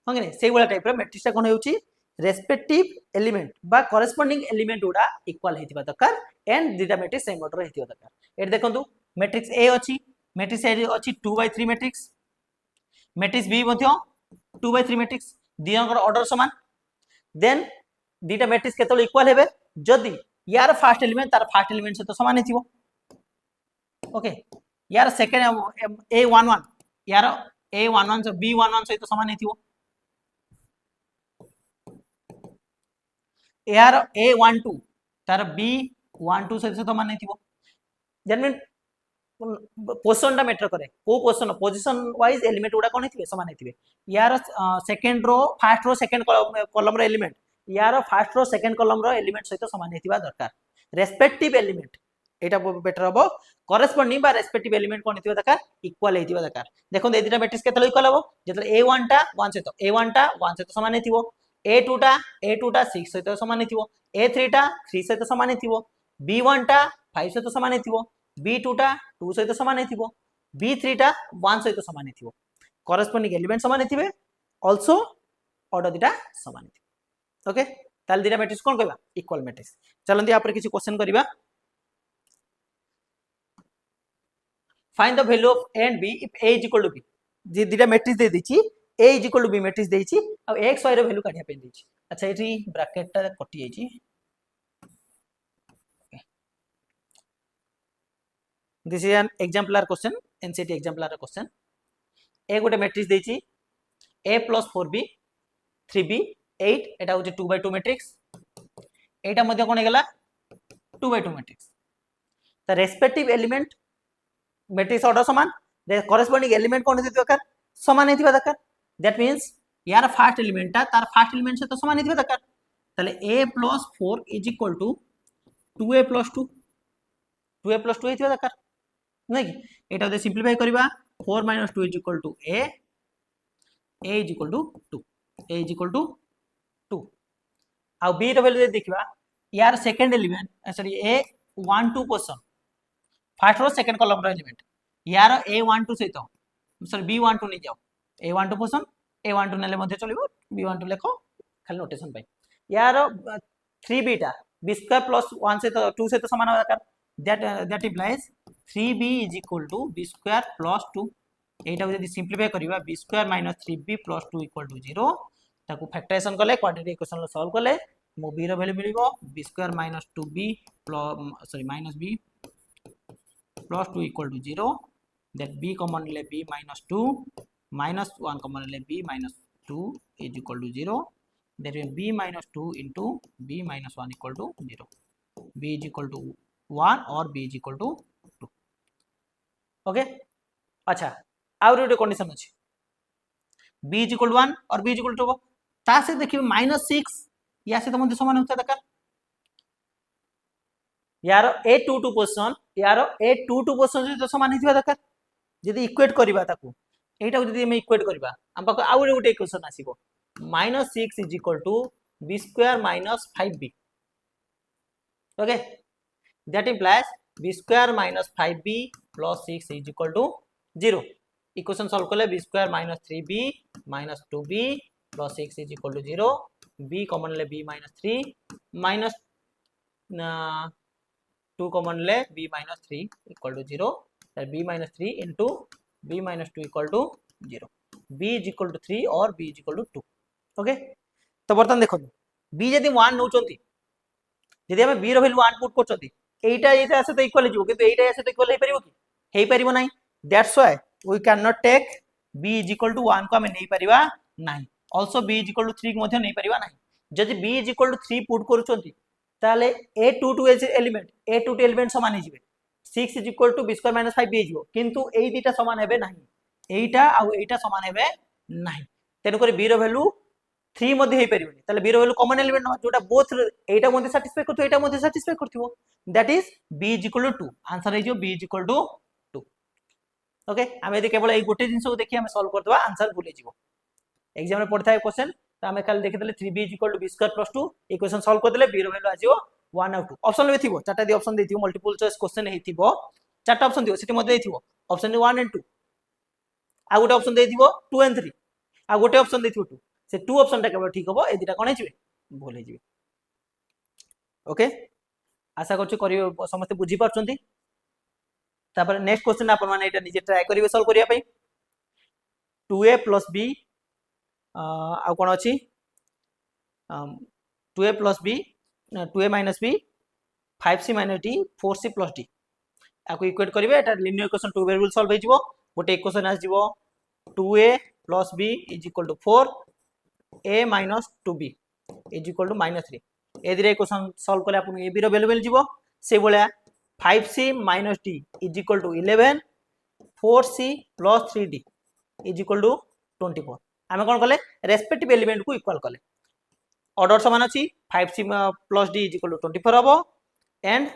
हंगे से वाला टाइप रो मैट्रिक्स ता कोन हेउची रेस्पेक्टिव एलिमेंट बा कॉरेस्पोंडिंग एलिमेंट गुडा इक्वल हेतिबा दरकार एंड दुटा मैट्रिक्स सेम ऑर्डर हेतिबा दरकार एट देखंतु मैट्रिक्स ए अछि मैट्रिक्स ए अछि 2/3 मैट्रिक्स मैट्रिक्स बी मध्ये 2/3 मैट्रिक्स दियंकर ऑर्डर समान देन दुटा मैट्रिक्स केतल इक्वल हेबे जदी यार फर्स्ट एलिमेंट तार फर्स्ट एलिमेंट से तो समान हेतिबो ओके यार सेकंड a11 यार a11 से b11 से तो समान हेतिबो यार a12 तार b12 से तो समान हेतिबो जनमेंट पोजीशन टा मैटर करे को पोजीशन वाइज एलिमेंट गुडा कोन हेतिबे समान हेतिबे यार second row first row second column रो एलिमेंट यार फर्स्ट रो सेकंड कॉलम रो एलिमेंट सहित समान हेतिबा दरकार रेस्पेक्टिव एलिमेंट एटा बेटर हबो कॉरेस्पोंडिंग बा रेस्पेक्टिव एलिमेंट कोन हेतिबा दरकार इक्वल हेतिबा दरकार देखो ए दुटा मैट्रिक्स केतल इक्वल हबो जेतले a1 टा 1 सहित a1 टा 1 सहित समान हेतिबो a2 टा 6 सहित समान हेतिबो a3 टा 3 सहित समान हेतिबो b1 टा 5 सहित समान हेतिबो b2 टा 2 सहित समान हेतिबो b3 टा 1 सहित समान हेतिबो कॉरेस्पोंडिंग एलिमेंट समान हेतिबे आल्सो ऑर्डर दुटा समान हेतिबो ओके ताल दुटा मैट्रिक्स कोन कहबा इक्वल मैट्रिक्स चलंती या पर किछि क्वेश्चन करिबा find the value of a and b if a is equal to b जे दुटा मैट्रिक्स दे देछि a is equal to b matrix देछि आ x y रो वैल्यू काढिया पे देछि अच्छा एठी ब्रैकेट टा कटि जाइछि this is an exemplar question NCERT exemplar question a गोटे मैट्रिक्स देछि a + 4b 3b 8 एटा होछि 2/2 मैट्रिक्स एटा मध्ये कोन हेगला 2/2 मैट्रिक्स त रेस्पेक्टिव एलिमेंट मैट्रिक्स ऑर्डर समान कॉरेस्पोंडिंग एलिमेंट कोन हेतिबा दरकार समान हेतिबा दरकार दैट मींस यार फर्स्ट एलिमेंट ता तार फर्स्ट एलिमेंट से तो समान हेतिबा दरकार तले a + 4 = 2a + 2 2a + 2 हेतिबा दरकार नै कि एटा दे सिंपलीफाई करबा 4 - 2 = a = 2 आ b रो वैल्यू देखिबा यार second element sorry a12 position first row second column रो एलिमेंट यार a12 सहित सॉरी b12 नै जाओ a12 पोजीशन a12 नेले मध्ये चलिबो b12 लेखो खाली नोटेशन पाई यार 3b टा b² + 1 से तो 2 से तो समान होगा दरकार दैट इंप्लाइज 3b = b² + 2 एटा जदी सिंपलीफाई करबा b² - 3b + 2 = 0 ताको फैक्टराइजेशन करले क्वाड्रेटिक इक्वेशन लो सॉल्व करले मो b रो वैल्यू मिलिबो b² - 2b sorry -b + 2 = 0 that b common ले b - 2 minus 1 common ले b minus 2 is equal to 0. That means b minus 2 into b minus 1 equal to 0. b is equal to 1 or b is equal to 2. Okay. अच्छा आउर गोटे condition अछि b is equal to 1 और b is equal to 2 ता से देखिए -6 या से तो समान होता दरकार यार a22 पोजीशन यार a22 पोजीशन जो समान हिथिबा दरकार यदि इक्वेट करबा ताकू एटा जदि हम इक्वेट करबा हम पाक आउ गोटे equation आसीबो -6 is equal to b square minus 5b. Okay, that implies b square minus 5b plus 6 is equal to 0. Equation solve कले b square minus 3b minus 2b plus 6 is equal to 0. b common ले b minus 3 minus 2 common ले b minus 3 equal to 0. That b minus 3 into b minus 2 equal to 0. b is equal to 3 or b is equal to 2. Okay, तो बर्तन देखो b यदि 1 नउचंती यदि हम b रो value 1 put करचंती एटा एटा से तो इक्वल हिजो किंतु एटा से तो इक्वल हे परिबो कि हे परिबो नाही. That's why we can not take b is equal to 1 को हम नै परिबा नाही. Also b is equal to 3 को मध्य नै परिबा नाही. जदि b is equal to 3 put करचंती ताले a22 एलिमेंट a22 एलिमेंट समान हिजिबे 6 is equal to b square minus 5b हिजिबो किंतु एई दुटा समान हेबे नाही. एटा आ एटा समान हेबे नाही. तेनु करी b रो वैल्यू 3 मध्ये हे परिबनी ताले b रो वैल्यू कॉमन एलिमेंट न जोटा बोथ एटा मध्ये सैटिस्फाई करथो एटा मध्ये सैटिस्फाई करथिबो that is b is equal to 2. Answer हिजो b is equal to 2. Okay हम यदि केवल एई गोटे जिंस को देखि हम सॉल्व करदबा आंसर भूले जिवो. एग्जाम रे पड़ता है क्वेश्चन तो हम काल देखि देले 3b is equal to b square plus 2 equation solve कर देले b रो वैल्यू आजिवो 1 और 2. ऑप्शन में थिबो चारटा दि ऑप्शन देथिबो मल्टीपल चॉइस क्वेश्चन हेथिबो चारटा ऑप्शन दियो सेति मध्ये देथिबो ऑप्शन 1 एंड 2 आ गोटे ऑप्शन देथिबो 2 एंड 3 आ गोटे ऑप्शन देथिबो 2 से 2 ऑप्शन टा केवल ठीक हबो ए दिटा कोन हिजिबे भूल हिजिबे. ओके आशा करछु करियो समस्त बुझी पारछंती. तापर नेक्स्ट क्वेश्चन आपण माने एटा निजे ट्राई करिवे सॉल्व करिया पई 2a plus b आ कोन अछि 2a plus b 2a minus b 5c minus d 4c plus d आको इक्वेट करिवे एटा लिनियर इक्वेशन 2 वेरिएबल सॉल्व हे जिवो. गोटे इक्वेशन आ जिवो 2a plus b is equal to 4a minus 2b is equal to -3. ए दिरे equation solve करले आपन ए b रो वैल्यू मिल जिवो से बोला 5c minus d is equal to 11 4c plus 3d is equal to 24. आमे कोन करले रेस्पेक्टिव एलिमेंट को इक्वल करले ऑर्डर समान अछि 5c plus d is equal to 24 हबो and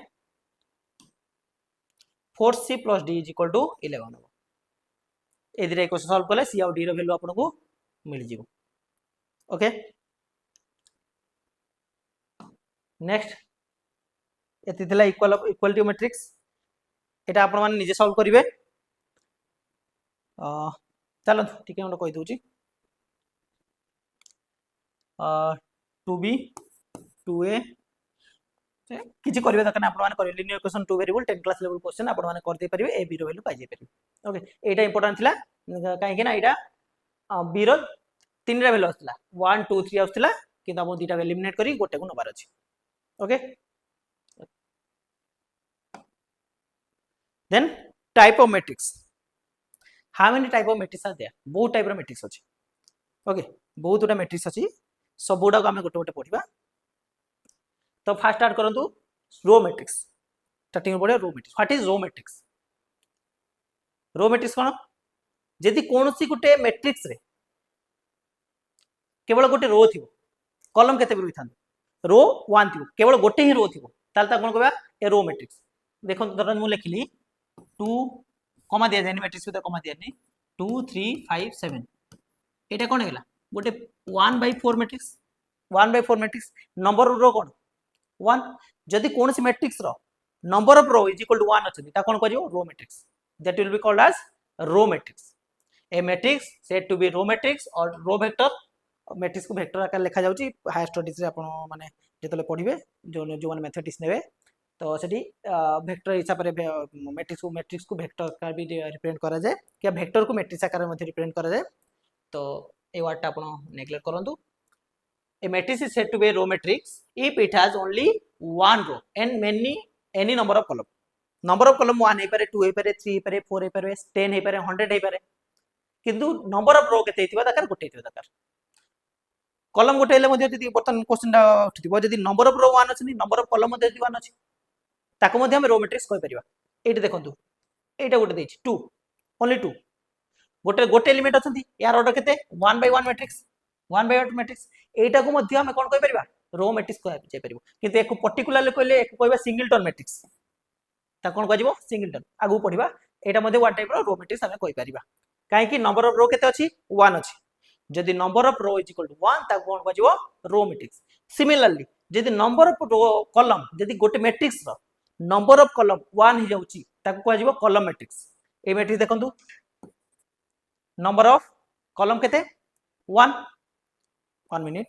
4c plus d is equal to 11 हबो. ए दिरे इक्वेशन सॉल्व करले c और d रो वैल्यू आपन को मिल जिवो. ओके नेक्स्ट एति थिला इक्वालिटी मैट्रिक्स एटा आपण माने निजे सॉल्व करिवे. चलो ठीक है हम कहि दोची 2b 2a किछि करिवे दरकार आपण माने करिवे linear equation 2 variable 10 class level question आपण माने कर दे परिवे ए बी रो वैल्यू पाइ जे परिवे. ओके एटा इंपोर्टेंट थिला काहे कि ना एटा b रो तीनटा वैल्यू आस्थिला 1 2 3 आस्थिला किंतु हम दुटा एलिमिनेट करी गोटे को नबार अछि. Okay then type of matrix how many type of matrix are there बहुत टाइप रो मैट्रिक्स अछि. ओके बहुत गुडा मैट्रिक्स अछि सब गुडा को हम गोटे गोटे पढिबा. तो फास्ट स्टार्ट करंतु रो मैट्रिक्स स्टार्टिंग पढे row matrix. What is row matrix? Row matrix कोन जदि कोनोसी गोटे मैट्रिक्स रे केवल गोटे रो थिबो कॉलम केते भी थान रो 1 थिबो केवल गोटे ही रो थिबो ताल ता कोन कहबा ए रो मैट्रिक्स. देखो धरन मु लिखली 2 कमा दिया जानी मैट्रिक्स को कमा दिया नहीं 2 3 5 7 एटा कोन हेला गोटे 1/4 मैट्रिक्स 1/4 मैट्रिक्स नंबर रो कोन 1 जदि कोनसी मैट्रिक्स रो number of row is equal to 1 अछि ता कोन करियो row matrix that will be called as row matrix. A matrix said to be row matrix और रो वेक्टर मैट्रिक्स को वेक्टर आकार लिखा जाउची हायर स्टडीज रे आपण माने जेतले पढिबे जो जो माने मैथमेटिक्स नेबे तो सेठी वेक्टर हिसाब रे मैट्रिक्स को वेक्टर आकार भी रिप्रेजेंट करा जाए क्या वेक्टर को मैट्रिक्स आकार में रिप्रेजेंट करा जाए. तो ए वर्ड टा आपण नेग्लेक्ट करंतु. A matrix is said to be row matrix if it has only one row and many any number of column 1 हे पारे 2 हे पारे 3 हे पारे 4 हे पारे 10 हे पारे 100 हे पारे किंतु नंबर ऑफ रो केते हेतिबा दरकार गोटे हेतिबा दरकार कॉलम गोटे हेले मध्ये जदी बर्तन क्वेश्चनटा उठिथिबो जदी नंबर ऑफ रो 1 अछि नंबर ऑफ कॉलम मध्ये 1 अछि ताको मध्ये हम रो मैट्रिक्स कहि परिबा एठी देखंतु एटा गोटे देछि 2 ओनली 2 गोटे गोटे एलिमेंट अछंती यार ऑर्डर केते 1 बाय 1 मैट्रिक्स 1 बाय 1 मैट्रिक्स एटा को मध्ये हम कोन कहि परिबा रो मैट्रिक्स कहि जाय परिबो किंतु एक पर्टिकुलरली कहले एक कहबा सिंगलटन मैट्रिक्स ता कोन कहजिवो सिंगलटन आगु पढिबा एटा मध्ये वन टाइप रो रो मैट्रिक्स हम कहि परिबा काहे कि नंबर ऑफ रो केते अछि 1 अछि जदि number of row is equal to 1 ता कोन कहजिवो रो मैट्रिक्स सिमिलरली जदि नंबर ऑफ रो कॉलम जदि गोटे मैट्रिक्स रो नंबर ऑफ कॉलम 1 hi जाउची ताको कहजिवो कॉलम मैट्रिक्स ए मैट्रिक्स देखंतु नंबर ऑफ कॉलम केते 1 minute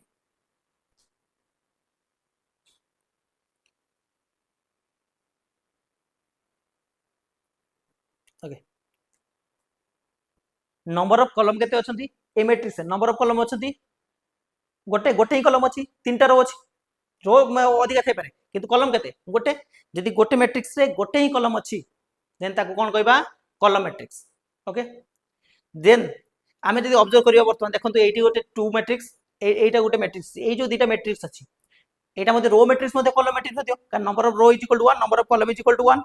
okay number of column केते अछंती ए मैट्रिक्स नंबर ऑफ कॉलम अछंती गोटे गोटे ही कॉलम अछि तीनटा रो अछि रो अधिका थाई पारे किंतु कॉलम केते गोटे जदि गोटे मैट्रिक्स रे गोटे ही कॉलम अछि देन ताको कोन कहबा कॉलम मैट्रिक्स ओके देन आमे जदि ऑब्जर्व करियो वर्तमान देखंतु एठी गोटे 2 मैट्रिक्स एटा गोटे मैट्रिक्स ए जो दुटा मैट्रिक्स अछि एटा मध्ये रो मैट्रिक्स मध्ये कॉलम मैट्रिक्स मध्ये का number of row is equal to 1 number of column is equal to 1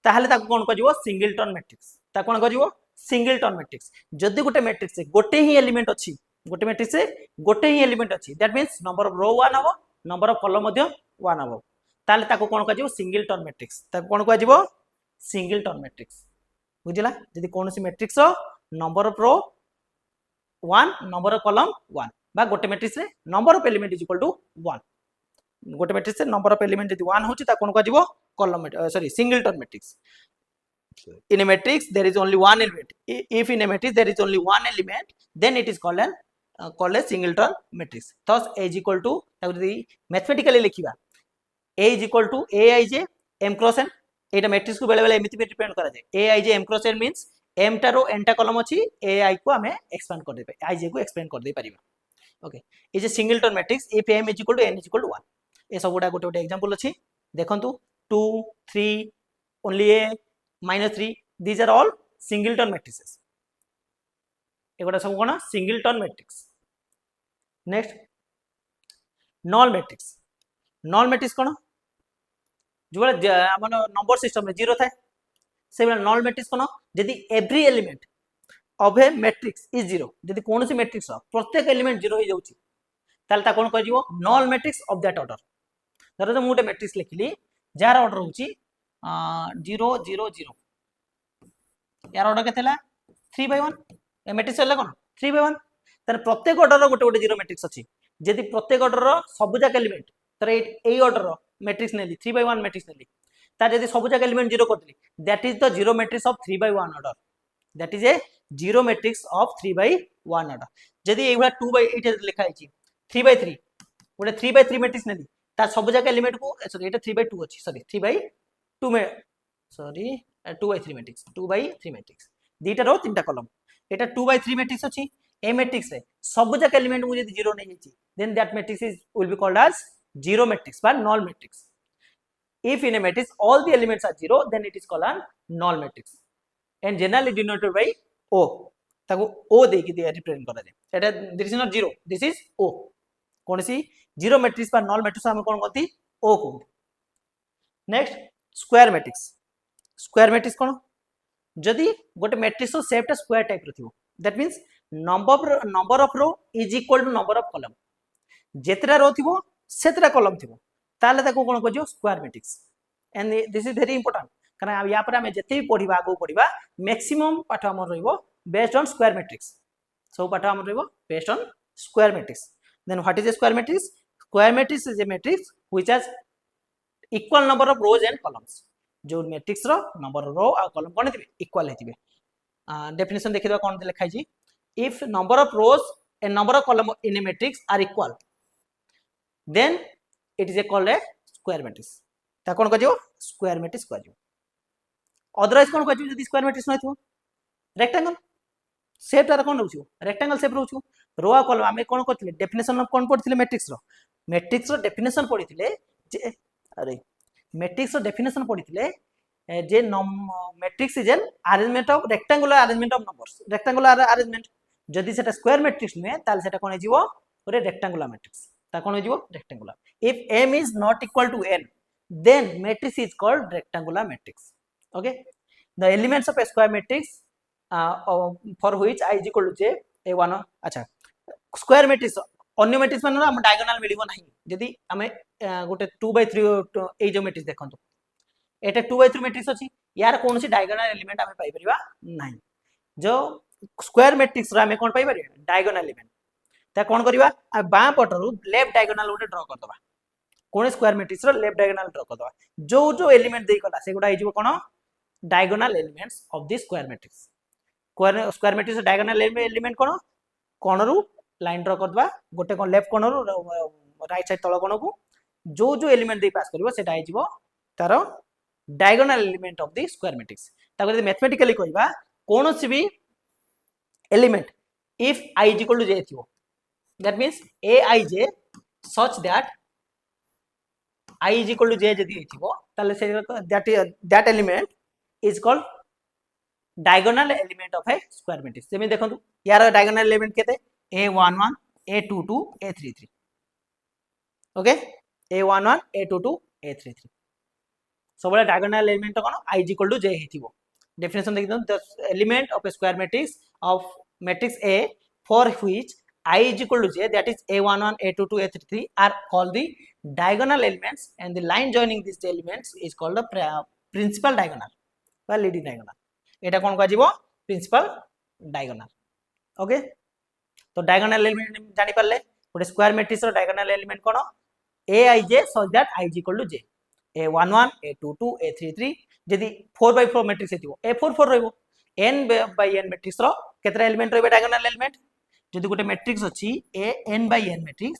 ताहले ताको कोन कहजिवो सिंगलटन मैट्रिक्स ता कोन कहजिवो सिंगलटन मैट्रिक्स जदि गोटे मैट्रिक्स से गोटे ही एलिमेंट अछि गोटे मैट्रिक्स से गोटे ही एलिमेंट अछि that means number of row 1 हबो नंबर ऑफ कॉलम मध्ये 1 हबो ताले ताको कोन कहजिवो सिंगलटन मैट्रिक्स ताको कोन कहजिवो सिंगलटन मैट्रिक्स बुझिला जदि कोनोसी मैट्रिक्स रो number of row 1 number of column 1 बा गोटे मैट्रिक्स रे number of element is equal to 1 गोटे मैट्रिक्स से नंबर ऑफ एलिमेंट यदि 1 होची ता कोन कहजिवो column sorry singleton matrix in a matrix there is only one element if in a matrix there is only one element then it is called a singleton matrix thus a is equal to mathematically लिखिबा a is equal to aij m cross n Etah matrix को बेले बेले एमिति भी represent करा जाय aij m cross n means m टा रो n टा column अछि ai को हमें एक्सपेंड कर दे aj को एक्सपेंड कर दे परिबा okay is a singleton matrix if m is equal to n is equal to 1 ए सब गोटा गोटे एग्जांपल अछि देखंतु 2 3 only a -3 these are all singleton matrices एगोटा सब कोना singleton matrix next null matrix कोन जो हमन नंबर सिस्टम में 0 थाए से null matrix कोन यदि every element of a matrix is 0 यदि कोनोसी मैट्रिक्स प्रत्येक एलिमेंट 0 हो जाउची ताल ता कोन कहजिवो null matrix of that order धरो तो मुटे मैट्रिक्स लिखली जार ऑर्डर होची 0 0 0 यार ऑर्डर केतेला 3 by 1 ए मैट्रिक्स हला कोन 3 by 1 तने प्रत्येक ऑर्डर रो गोटे गोटे जीरो मैट्रिक्स अछि यदि प्रत्येक ऑर्डर रो सबुजाक एलिमेंट तर ए ऑर्डर रो मैट्रिक्स नेली 3 by 1 मैट्रिक्स नेली तार यदि सबुजाक एलिमेंट 0 करतली that is the zero matrix of 3 by 1 order that is a zero matrix of 3 by 1 order यदि एभा 2 by 8 लिखा है 3 by 3 गोटे 3 by 3 मैट्रिक्स नेली तार सबुजाक एलिमेंट को सॉरी एटा 3 by 2 अछि सॉरी 3 by 2 में sorry 2 by 3 matrix 2 by 3 matrix दीटा रो तीनटा कॉलम एटा 2 by 3 मैट्रिक्स अछि ए मैट्रिक्स रे सबुजाक एलिमेंट मु यदि 0 नै हिची then that matrix is will be called as zero matrix बा null matrix if in a matrix all the elements are 0 then it is called a null matrix and generally denoted by o ताको o दे कि represent करा जाय एटा this is not 0 this is o कोनसी zero matrix बा null matrix हम कोन कहती o को next square matrix कोन जदि गोटे मैट्रिक्स रो शेप टा स्क्वायर टाइप रो थिबो that means number of row is equal to number of column जेतरा रो थिबो सेतरा कॉलम थिबो ताले ताको कोन कहजो square matrix and this is very important कारण या पर हमें जते भी पढिबा आगो पढिबा मैक्सिमम पाठ हमर रहइबो based on square matrix so पाठ हमर रहइबो based on square matrix then what is a square matrix is a matrix which has equal number of rows and columns जो मैट्रिक्स रो नंबर रो आ कॉलम कोन हेतिबे इक्वल हेतिबे डेफिनेशन देखिबा कोन लिखाइ छी if number of rows and number of column in a matrix are equal then it is called a square matrix ता कोन कहजो स्क्वायर मैट्रिक्स कहजो अदरवाइज कोन कहजो यदि स्क्वायर मैट्रिक्स नै थियो रेक्टेंगल शेप तार कोन रहउछु रेक्टेंगल शेप रहउछु रो आ कॉलम हमें कोन करथिले डेफिनेशन कोन पढथिले मैट्रिक्स रो डेफिनेशन पढिथिले जे अरे मैट्रिक्स रो डेफिनेशन पढिथिले जे matrix is an arrangement of rectangular arrangement of numbers rectangular arrangement जदि सेटा स्क्वायर मैट्रिक्स नुहे ताले सेटा कोन हिजिवो गोटे रेक्टेंगुलर मैट्रिक्स ता कोन हिजिवो rectangular if m is not equal to n then matrix is called rectangular matrix. Okay, the elements of a square matrix for which I is equal to j a1 अच्छा square matrix अन्य matrix माने हम diagonal मिलिबो नाही जदि हमें गोटे 2/3 ए जो matrix देखंतो एटा 2/3 matrix अछि यार कोनसी डायगोनल एलिमेंट हमें पाई परिबा नाही जो स्क्वायर मैट्रिक्स रा हमें कोन पाई परिबा डायगोनल एलिमेंट ता कोन करबा आ बां पटरु लेफ्ट डायगोनल गोटे ड्रा कर दबा कोन स्क्वायर मैट्रिक्स रो लेफ्ट डायगोनल ड्रा कर दबा जो जो एलिमेंट देई कला सेगुडा हिजिवो कोन diagonal elements of the square matrix square matrix diagonal element कोन कोन रु लाइन ड्रा कर दबा गोटे कोन लेफ्ट कोन रु राइट साइड तळ कोन को जो जो एलिमेंट दे पास करबो सेटा हिजिवो तारो diagonal element of the square matrix ताको यदि मैथमेटिकली कहबा कोनोसी भी element if I is equal to j थियो that means aij such that I is equal to j जदि थियो ताले से that element is called diagonal element of a square matrix जेमे देखंतु यार diagonal element केते a11 a22 a33 okay a11 a22 a33 सबले diagonal element cone I is equal to j थियो definition देखि the element of a square matrix of matrix A for which I is equal to j that is a11 a22 a33 are called the diagonal elements and the line joining these elements is called the principal diagonal or leading diagonal eta kon kajibo principal diagonal. Okay, तो diagonal element जानि परले गोटे square matrix रो diagonal element कोन aij such that I is equal to j a11 a22 a33 जदि 4/4 matrix हेतिबो a44 रहइबो n by n matrix रो केतरा एलिमेंट रहबे डायगोनल एलिमेंट जदि गोटे मैट्रिक्स अछि a n by n matrix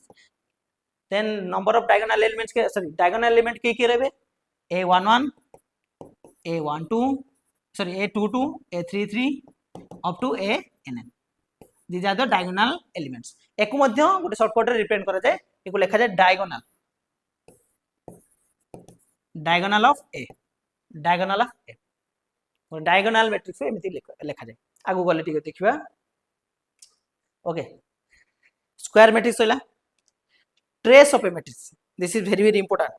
then number of diagonal elements के सॉरी डायगोनल एलिमेंट के रहबे a11 a12 सॉरी a22 a33 up to an these are the diagonal elements एको मध्ये गोटे शॉर्टकट रे रिप्रेजेंट करा जाय एको लिखा जाय diagonal of a diagonal of a और डायगोनल मैट्रिक्स एमिति लिखा जाय आगु गले ठीक देखिबा. ओके स्क्वायर मैट्रिक्स होला trace of a matrix this is very important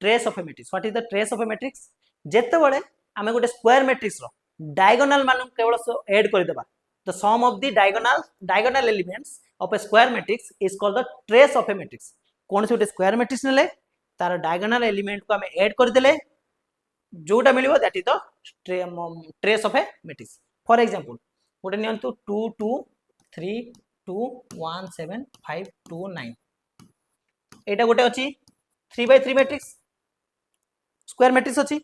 trace of a matrix what is the trace of a matrix जेते बळे आमे गोटे स्क्वायर मैट्रिक्स रो डायगोनल मान केवल ऐड कर देबा the sum of the diagonal elements of a square matrix is called the trace of a matrix कोन से गोटे स्क्वायर मैट्रिक्स नेले तार डायगोनल एलिमेंट को आमे ऐड कर देले जोटा मिलिबो that is the trace of a matrix. For example गोटे नियंतु 2 2 3 2 1 7 5 2 9 एटा गोटे अछि 3/3 मैट्रिक्स स्क्वायर मैट्रिक्स अछि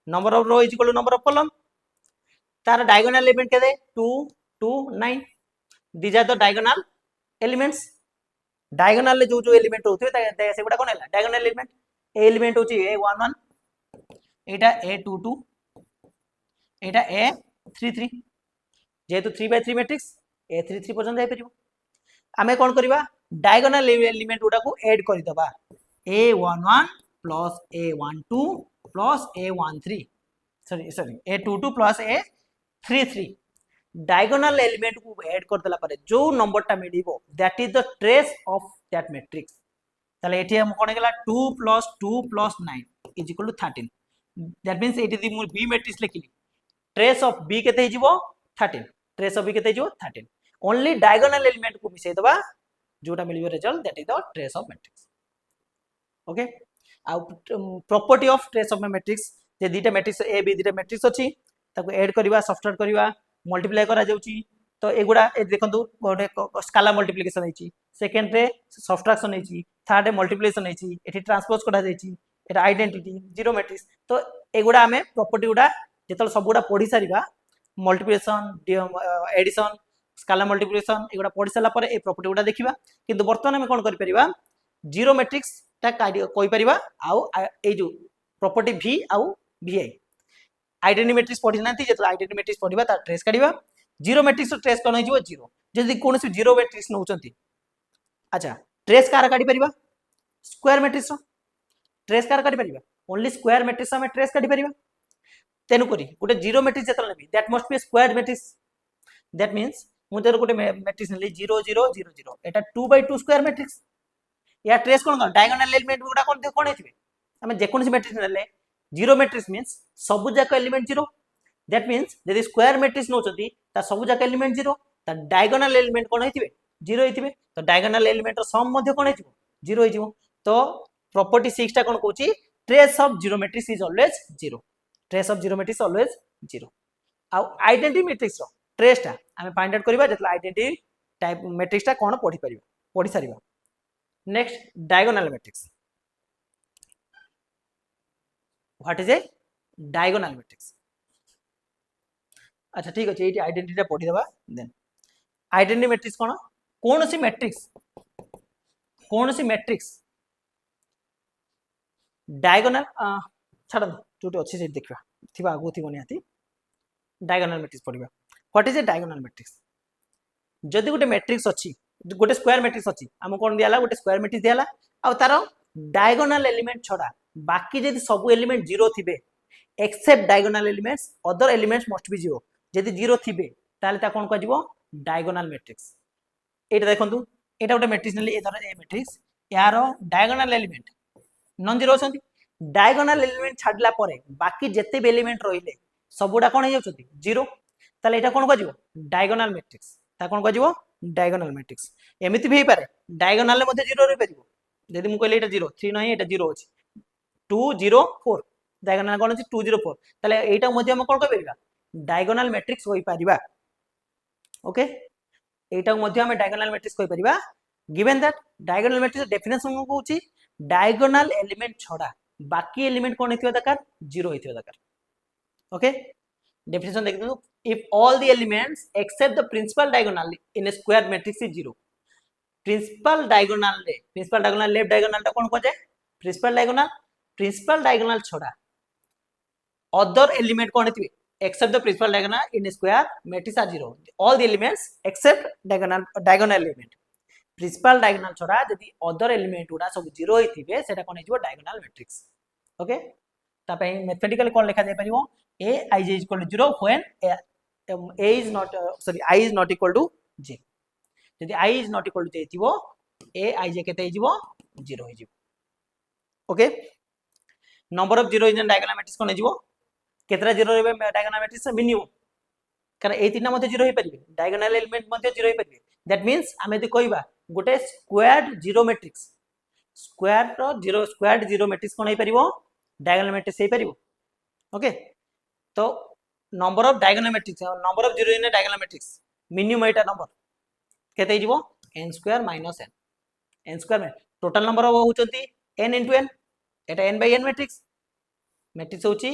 number of row is equal to number of column तार डायगोनल एलिमेंट केदे 2 2 9 these are the diagonal elements diagonal ले जो जो एलिमेंट होथि सेगुडा कोन हैला डायगोनल एलिमेंट एलिमेंट होछि a11 एटा a22 एटा a33 जेतु 3/3 मैट्रिक्स a33 पर्यंत जाय परिबो आमे कोन करबा डायगोनल एलिमेंट गुडा को ऐड करि दबा a11 plus a12 plus a13 सॉरी a22 plus a33 diagonal element को ऐड कर देला पारे जो नंबर टा मिलिबो that is the trace of that matrix ताले एठी हम कोन गेला 2 plus 9 is equal to 13 that means एठी दि मु b मैट्रिक्स लिखिली ट्रेस ऑफ b केते हिजिबो 13 ट्रेस ऑफ b केते हिजिबो 13 ओनली डायगोनल एलिमेंट को मिसे दबा जोटा मिलिबो result that is the trace of matrix. Okay आ property of trace of matrix जे दीटा मैट्रिक्स ए बी दीटा मैट्रिक्स अछि ताको ऐड करबा सब्ट्रैक्ट करबा मल्टीप्लाई करा जाउची तो एगुडा ए देखंतु गोटे स्केलर मल्टीप्लिकेशन हेची सेकंड रे सब्ट्रैक्शन हेची थर्ड रे मल्टीप्लिकेशन हेची एठी ट्रांसपोज करा जायची एटा आइडेंटिटी जीरो मैट्रिक्स तो एगुडा हमें प्रॉपर्टी गुडा जेतल सब गुडा पढी सारिबा मल्टीप्लिकेशन एडिशन स्केलर मल्टीप्लिकेशन एगुडा पढी साला पर ए प्रॉपर्टी गुडा देखिबा किंतु वर्तमान हम कोन करि परिबा जीरो मैट्रिक्स ता कोइ परिबा आउ ए जो प्रॉपर्टी v आउ vi आइडेंटिटी मैट्रिक्स पढी नांती जेतल आइडेंटिटी मैट्रिक्स पढिबा ता ट्रेस काढिबा जीरो मैट्रिक्स ट्रेस कोन होइजो जीरो जदि कोनोसी जीरो मैट्रिक्स नउचंती अच्छा ट्रेस कार काढी परिबा स्क्वायर मैट्रिक्स ट्रेस कार काढी परिबा ओनली स्क्वायर मैट्रिक्स हम ट्रेस काढी परिबा तेनु करी गोटे जीरो मैट्रिक्स जतले नेबी that must be squared matrix that means मु जर गोटे मैट्रिक्स नेली 0 0 0 0 एटा 2/2 स्क्वायर मैट्रिक्स या ट्रेस कोन डायगोनल एलिमेंट गुडा कोन हेथिबे हमें जे कोनसी मैट्रिक्स नेले जीरो मैट्रिक्स मींस सब जाक एलिमेंट जीरो दैट मींस यदि स्क्वायर मैट्रिक्स नोचती ता सब जाक एलिमेंट जीरो ता डायगोनल एलिमेंट कोन हेथिबे जीरो हेथिबे तो डायगोनल एलिमेंट रो सम मध्ये कोन हेथिबो जीरो हेथिबो तो प्रॉपर्टी 6 टा कोन कहूची trace of zero matrix is always zero trace of zero matrix always zero आ आइडेंटिटी मैट्रिक्स रो ट्रेस टा हमें फाइंड आउट करबा जतला आइडेंटिटी टाइप मैट्रिक्स टा कोन पढ़ी सारिबा next diagonal matrix what is a diagonal matrix अच्छा ठीक अछि एटी आइडेंटिटी टा पढ़ी देबा देन आइडेंटिटी मैट्रिक्स कोन कोनसी मैट्रिक्स डायगोनल छाड़ जोटी अच्छी से देखा थी आगु थी निहाती डायगोनल मैट्रिक्स पढ़ा what is a diagonal matrix जदि गोटे मैट्रिक्स अच्छी गोटे स्क्वायर मैट्रिक्स अच्छी आम कौन दिया गोटे स्क्वायर मैट्रिक्स दिया आ तार डायगोनल एलिमेंट छड़ा बाकी जदि सब एलिमेंट जीरो थिबे except diagonal elements other elements must be zero जदि जीरो थिबे ताले ता कोन कहजिवो डायगोनल मैट्रिक्स एटा देखंतु एटा गोटे मैट्रिक्स नेली ए धर ए मैट्रिक्स यार डायगोनल एलिमेंट नॉन जीरो अछंती डायगोनल एलिमेंट छाडला परे बाकी जते भी एलिमेंट रहिले सबुडा कोन हे जाउछंती जीरो ताले एटा कोन कहजिवो डायगोनल मैट्रिक्स ता कोन कहजिवो डायगोनल मैट्रिक्स एमिति भी पारे डायगोनल ले मध्ये जीरो रहि परिबो यदि मु कहले एटा जीरो 3 नाही एटा जीरो अछि 2 0 4 डायगोनल कोन अछि 2 0 4 ताले एटा मध्ये हम कोन कहबेगा डायगोनल मैट्रिक्स होई परिबा ओके एटा मध्ये हम डायगोनल मैट्रिक्स होई परिबा given that diagonal matrix definition को कहूची डायगोनल एलिमेंट छड़ा बाकी एलिमेंट कोन हेतिबा दरकार जीरो हेतिबा दरकार ओके डेफिनेशन देख दो if all the elements except the principal diagonal in a square matrix is zero principal diagonal left diagonal ता कोन कहजे प्रिंसिपल डायगोनल छड़ा अदर एलिमेंट कोन हेतिबे except the principal diagonal in a square matrix are zero all the elements except diagonal element principal diagonal छड़ा यदि other element गुडा सब जीरो होइथिबे सेटा कोन हेजिवो डायगोनल मैट्रिक्स ओके ता पई मैथमेटिकली कोन लिखा जाय परिवो a I j = 0 when a is not I is not equal to j यदि I is not equal to j थिबो a I j केते हेजिवो 0 हेजिवो okay number of zero in diagonal matrix कोन हेजिवो केतरा जीरो रहबे डायगोनल मैट्रिक्स मिनिमम कारण ए तीनटा मध्ये जीरो हे परिबे डायगोनल एलिमेंट मध्ये जीरो हे परिबे दैट मींस आमे यदि कहबा गोटे squared zero matrix squared zero matrix कोन हे परिबो डायगोनल मैट्रिक्स हे परिबो ओके तो number of diagonal matrix number of zero in diagonal matrix minimum एटा नंबर केते हिजबो n square minus n square में टोटल नंबर होचंती n * n एटा n / n मैट्रिक्स होची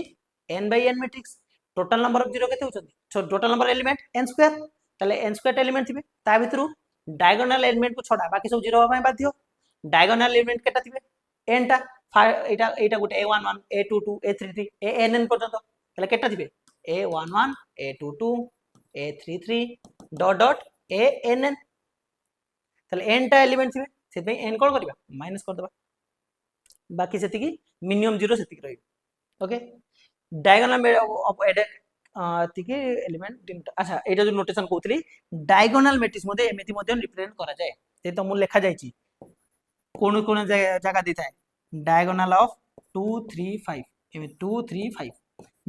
n / n matrix total number of zero केते होचंती total number element n square ताले n square element थिबे ता भितरु डायगोनल एलिमेंट को छोड़ा बाकी सब जीरो होबा बाध्य डायगोनल एलिमेंट केटा थिबे n टा एटा एटा गोटे a11 a22 a33 ann पर्यंत ताले केटा थिबे a11 a22 a33 dot dot ann ताले n टा एलिमेंट थिबे सेते n कोन करबा माइनस कर देबा बाकी सेति की मिनिमम जीरो सेति की रहइबो ओके डायगोनल ऑफ तिके एलिमेंट अच्छा एटा जो नोटेशन कहउतली डायगोनल मैट्रिक्स मध्ये एमिति मध्ये रिप्रेजेंट करा जाय ते तो मु लेखा जायछि कोन कोन जगह देता है डायगोनल ऑफ 2 3 5 एमे 2 3 5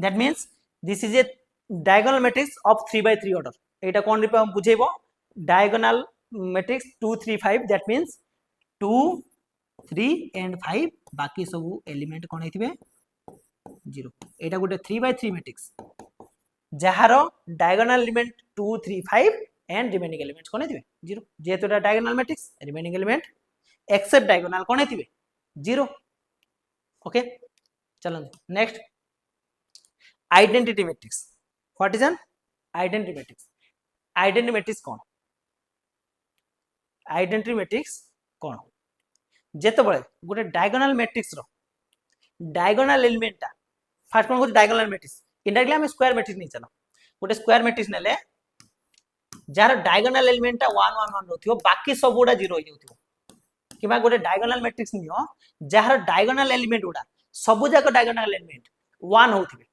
that means this is a diagonal matrix of 3/3 order एटा कोन बुझेबो diagonal matrix 2 3 5 that means 2 3 and 5 बाकी सब एलिमेंट कोन हेतिबे 0 एटा गोटे 3/3 मैट्रिक्स जहार diagonal element 2 3 5 and remaining elements कोन हेतिबे 0 जेतो diagonal matrix remaining element except diagonal कोन हेतिबे 0 ओके चलो next identity matrix what is an identity matrix identity matrix कोन जेते बळे गोटे डायगोनल मैट्रिक्स रो डायगोनल एलिमेंट ता फर्स्ट कोन को डायगोनल मैट्रिक्स इनडायरेक्टली हम स्क्वायर मैट्रिक्स नहीं चलो गोटे स्क्वायर मैट्रिक्स नेले जार डायगोनल एलिमेंट ता 1 1 1 रहथियो बाकी सब गुडा 0 हो जाउथियो किबा गोटे डायगोनल मैट्रिक्स नियो जार डायगोनल एलिमेंट गुडा सब जाक डायगोनल एलिमेंट 1 होथिबे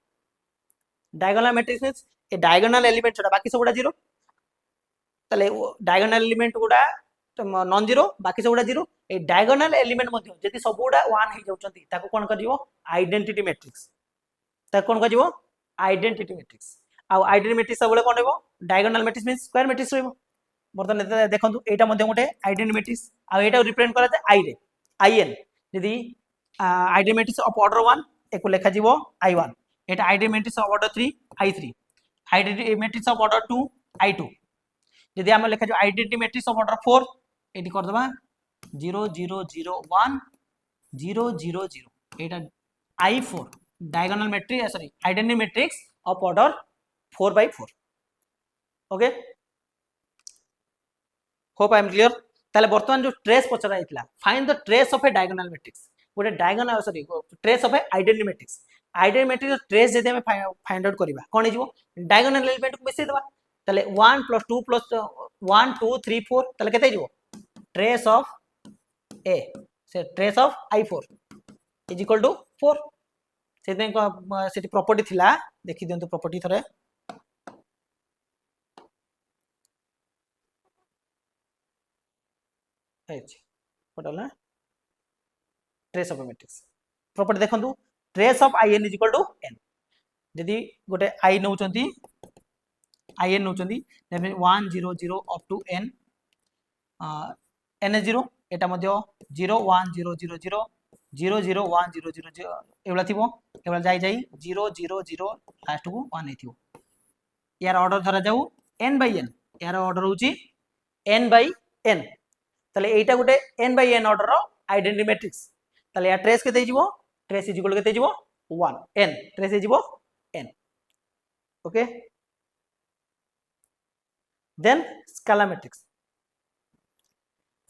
डायगोनल मैट्रिक्स मींस ए डायगोनल एलिमेंट छडा बाकी सब गुडा जीरो तले डायगोनल एलिमेंट गुडा नॉन जीरो बाकी सब गुडा जीरो ए डायगोनल एलिमेंट मध्ये जति सब गुडा 1 हे जाउछंती ताको कोन करिवो आइडेंटिटी मैट्रिक्स ताको कोन करिवो आइडेंटिटी मैट्रिक्स आ आइडेंटिटी मैट्रिक्स सब कोन रहबो diagonal matrix means square matrix रहबो बर्तमान देखंतु एटा मध्ये गोटे आइडेंटिटी मैट्रिक्स आ एटा रिप्रेजेंट करा जाय आई रे आईएन यदि आइडेंटिटी मैट्रिक्स ऑफ ऑर्डर 1 एको लेखा जीवो i1 Etah identity matrix of order 3 i3 identity matrix of order 2 i2 यदि हम लेखा जो identity matrix of order 4 eighty कर दबा 0 0 0 1 0 0 0 एटा i4 diagonal matrix sorry identity matrix of order 4/4 okay hope I am clear ताले वर्तमान जो ट्रेस पचरा आइतला find the trace of a diagonal matrix गोटे diagonal sorry trace of a identity matrix trace जदि हम फाइंड आउट करबा कोन हिजबो diagonal element को मिसै दबा ताले 1 + 2 + 1 2 3 4 ताले केते हिजबो ट्रेस ऑफ ए से ट्रेस ऑफ i4 = 4 सेते सेटी प्रॉपर्टी थिला देखि दियंतु प्रॉपर्टी थरे पटल ट्रेस ऑफ मैट्रिक्स प्रॉपर्टी देखंतु ट्रेस ऑफ in = n यदि गोटे i नउचंती in नउचंती that mean 1 0 0 up to n n 0 एटा मध्ये 0 1 0 0 0 0 0 1 0 0 0 एवला थिबो एवला जाई जाई 0 0 0 लास्ट को 1 हेथिबो यार ऑर्डर धरा जाऊ n/n यार ऑर्डर होची n/n ताले एटा गोटे n/n ऑर्डर रो आइडेंटिटी मैट्रिक्स ताले या ट्रेस केते हिजबो ट्रेस इज इक्वल केते हिजबो 1 n ट्रेस हिजबो n okay then scalar matrix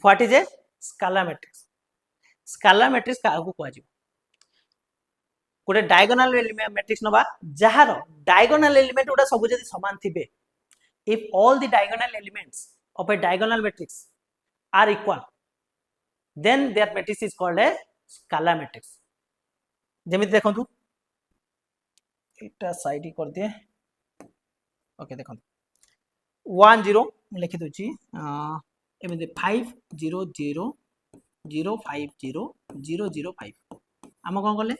what is a scalar matrix का को कहजिबो गोटे डायगोनल एलिमेंट मैट्रिक्स नबा जहार डायगोनल एलिमेंट उडा सब जदी समान थिबे if all the diagonal elements of a diagonal matrix are equal then that matrix is called a scalar matrix जेमिति देखंतु एटा साइड कर दिए ओके देखंतु 1 0 लिखि दोची एमिति 5 0 0 0 5 0 0 0 5 हम कोन करले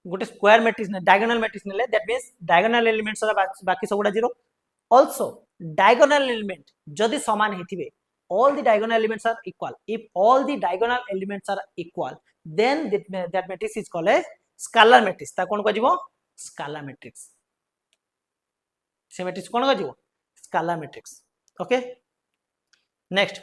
गोटे स्क्वायर मैट्रिक्स ने डायगोनल मैट्रिक्स नेले दैट मींस डायगोनल एलिमेंट्स बाकी सबुडा 0 आल्सो डायगोनल एलिमेंट जदी समान हेथिबे all the diagonal elements are equal if all the diagonal elements are equal then that matrix is called a scalar matrix ता कोन कजिवो scalar matrix से matrix कोन कजिवो scalar matrix okay next